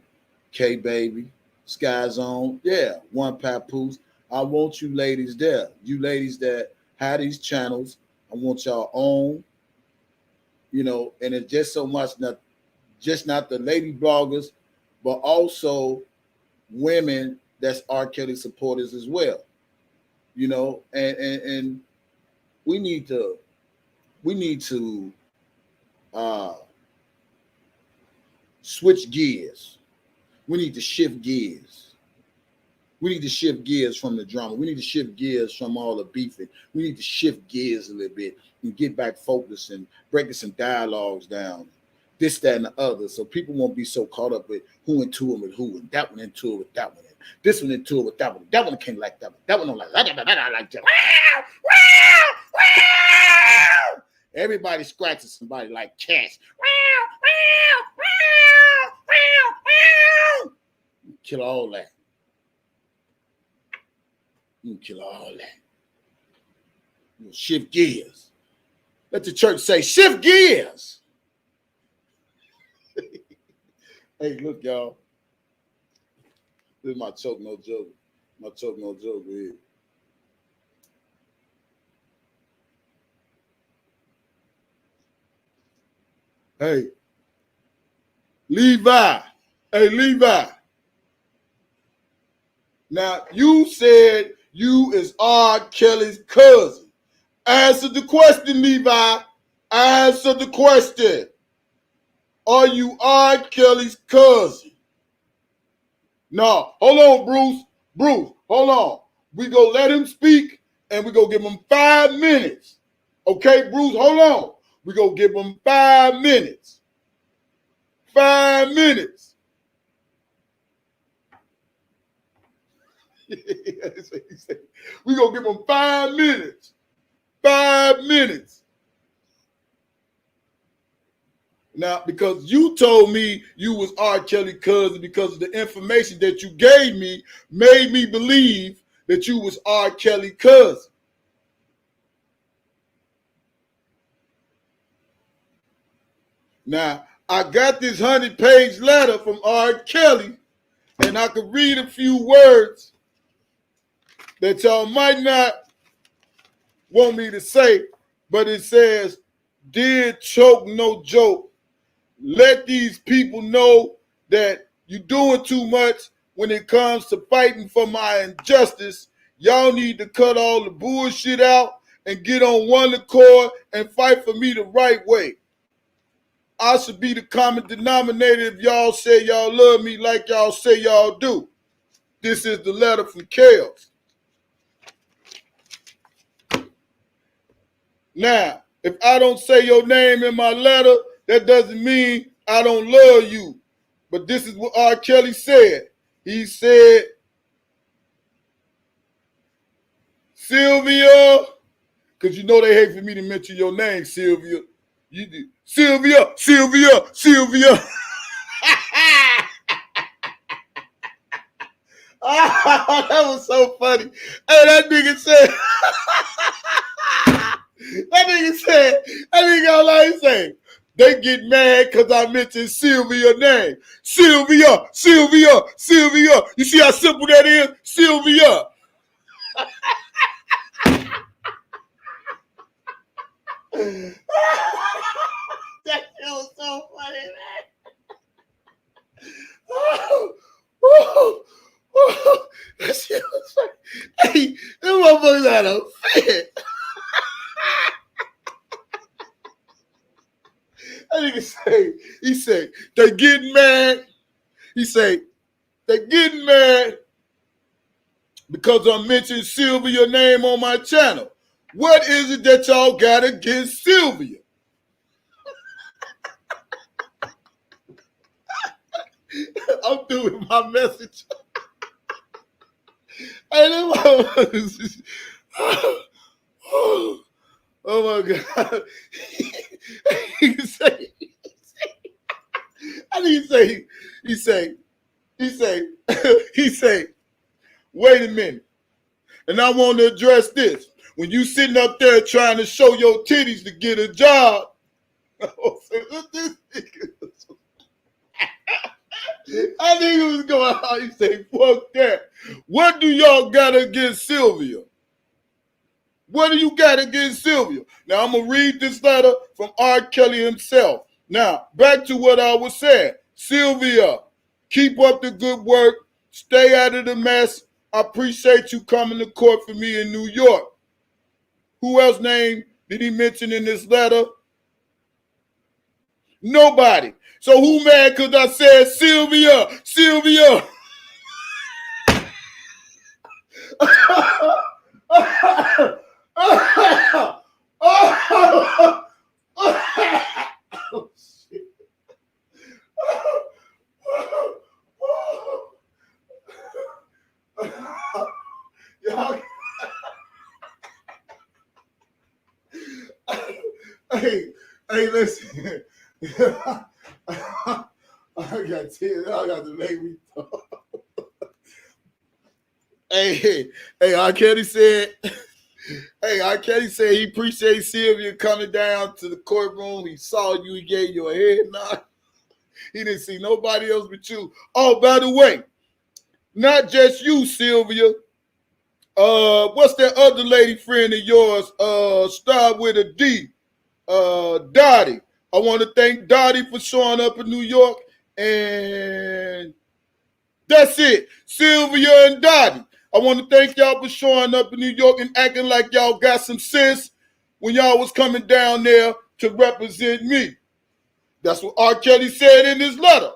K Baby, Sky Zone. Yeah, One Papoose. I want you ladies there. You ladies that have these channels, I want y'all on. And it's just so much not the lady bloggers, but also women that's R.Kelly supporters as well. And we need to switch gears. We need to shift gears. We need to shift gears from the drama. We need to shift gears from all the beefing. We need to shift gears a little bit and get back focused and breaking some dialogues down. This, that, and the other. So people won't be so caught up with who into it with who, and that one into it with that one. This one into it with that one. That one can't like that one. That one don't like that. I like that. Everybody scratches somebody like cats. Kill all that. You kill all that. You shift gears. Let the church say, shift gears. Hey, look, y'all. This is my choke, no joke. My choke, no joke here. Hey, Levi. Hey, Levi. Now, you said you is R. Kelly's cousin. Answer the question, Levi. Answer the question. Are you R. Kelly's cousin? No. Hold on, Bruce. Bruce, hold on. We gonna let him speak, and we're going to give him 5 minutes. Okay, Bruce, hold on. We're going to give him 5 minutes. 5 minutes. We're going to give him 5 minutes. 5 minutes. Now, because you told me you was R.Kelly cousin because of the information that you gave me made me believe that you was R.Kelly cousin. Now, I got this 100-page letter from R.Kelly, and I could read a few words that y'all might not want me to say, but it says, "Dear Choke No Joke, let these people know that you're doing too much when it comes to fighting for my injustice. Y'all need to cut all the bullshit out and get on one accord and fight for me the right way. I should be the common denominator if y'all say y'all love me like y'all say y'all do." This is the letter from Chaos. Now, if I don't say your name in my letter, that doesn't mean I don't love you. But this is what R. Kelly said. He said, "Sylvia," because you know they hate for me to mention your name, Sylvia. You do. Sylvia, Sylvia, Sylvia. Oh, that was so funny. Hey, that nigga said, that nigga like say, they get mad because I mentioned Sylvia's name. Sylvia, Sylvia, Sylvia. You see how simple that is? Sylvia. That shit was so funny, man. That shit was funny. Hey, them motherfuckers had a fit. That nigga he said, they getting mad. He said, they getting mad because I'm mentioning Sylvia's name on my channel. What is it that y'all got against Sylvia? I'm doing my message. Hey, oh my God. He say, wait a minute. And I want to address this. When you sitting up there trying to show your titties to get a job, I think it was going out. He say, fuck that. What do y'all got against Sylvia? What do you got against Sylvia? Now, I'm going to read this letter from R. Kelly himself. Now, back to what I was saying. Sylvia, keep up the good work. Stay out of the mess. I appreciate you coming to court for me in New York. Who else name did he mention in this letter? Nobody. So who mad because I said Sylvia? Sylvia. Oh, shit. Hey, listen. I got tears. I got to make me talk. Hey, R.Kelly said. Hey, R.Kelly said he appreciates Sylvia coming down to the courtroom. He saw you. He gave you a head nod. He didn't see nobody else but you. Oh, by the way, not just you, Sylvia. What's that other lady friend of yours? Start with a D. Dottie. I want to thank Dottie for showing up in New York. And that's it. Sylvia and Dottie. I want to thank y'all for showing up in New York and acting like y'all got some sense when y'all was coming down there to represent me. That's what R. Kelly said in his letter.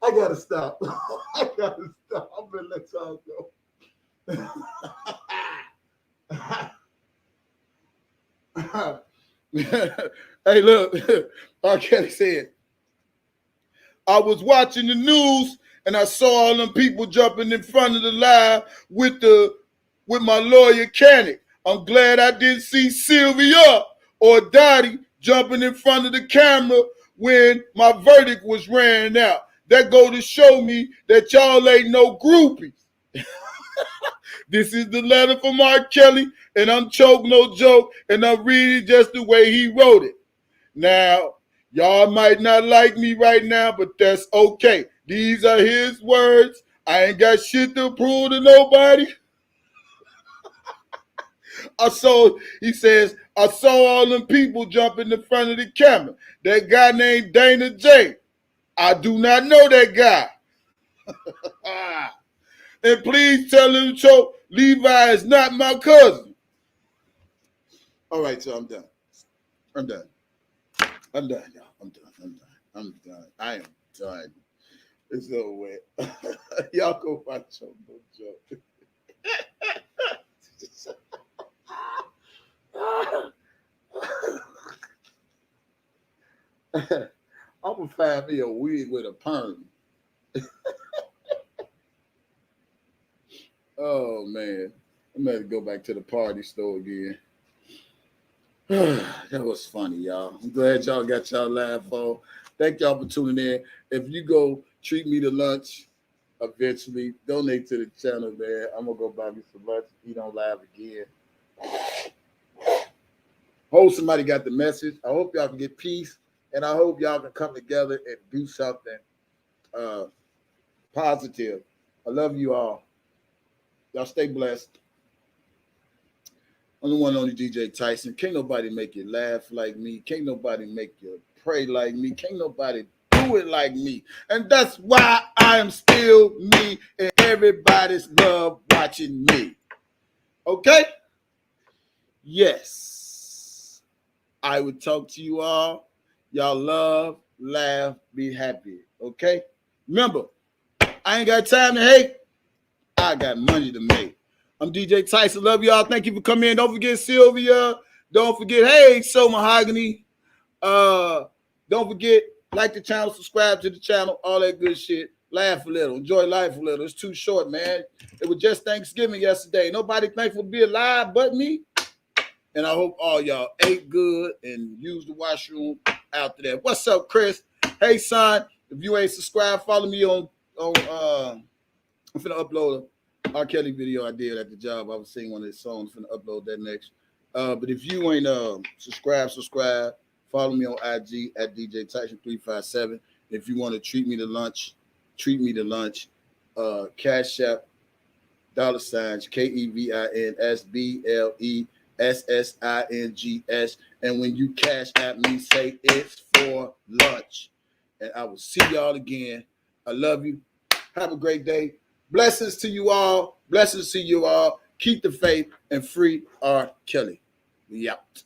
I gotta stop. I gotta stop. I'm gonna let y'all go. Hey, look, R.Kelly said, I was watching the news and I saw all them people jumping in front of the line with my lawyer Cannick. I'm glad I didn't see Sylvia or Dottie jumping in front of the camera when my verdict was ran out. That go to show me that y'all ain't no groupies. This is the letter from R.Kelly, and I'm choke no joke, and I'm reading just the way he wrote it. Now, y'all might not like me right now, but that's okay. These are his words. I ain't got shit to prove to nobody. He says, I saw all them people jump in the front of the camera. That guy named Dana J. I do not know that guy. And please tell him, Choke, Levi is not my cousin. All right, so I'm done. I'm done, y'all. I'm done. I am done. It's over with. Y'all go watch Choke No Joke. I'm gonna find me a wig with a perm. Oh man, I'm gonna go back to the party store again. That was funny, y'all. I'm glad y'all got y'all laugh on. Thank y'all for tuning in. If you go treat me to lunch, eventually donate to the channel, man. I'm gonna go buy me some lunch. Eat on live again. Hope somebody got the message. I hope y'all can get peace, and I hope y'all can come together and do something positive. I love you all. Y'all stay blessed. I'm the one only DJ Tyson. Can't nobody make you laugh like me. Can't nobody make you pray like me. Can't nobody do it like me. And that's why I am still me, and everybody's love watching me. Okay? Yes. I would talk to you all. Y'all love, laugh, be happy. Okay? Remember, I ain't got time to hate. I got money to make. I'm DJ Tyson. Love y'all. Thank you for coming in. Don't forget Sylvia. Don't forget, hey, So Mahogany. Don't forget, like the channel, subscribe to the channel, all that good shit. Laugh a little. Enjoy life a little. It's too short, man. It was just Thanksgiving yesterday. Nobody thankful to be alive but me. And I hope all y'all ate good and used the washroom after that. What's up, Chris? Hey, son. If you ain't subscribed, follow me on I'm finna upload a R.Kelly video I did at the job. I was singing one of his songs. I'm finna upload that next. But if you ain't subscribe. Follow me on IG at DJ Tyson357. If you want to treat me to lunch. Cash App, $, KEVINSBLESSINGS. And when you cash at me, say it's for lunch. And I will see y'all again. I love you. Have a great day. Blessings to you all. Keep the faith and free R. Kelly. We out.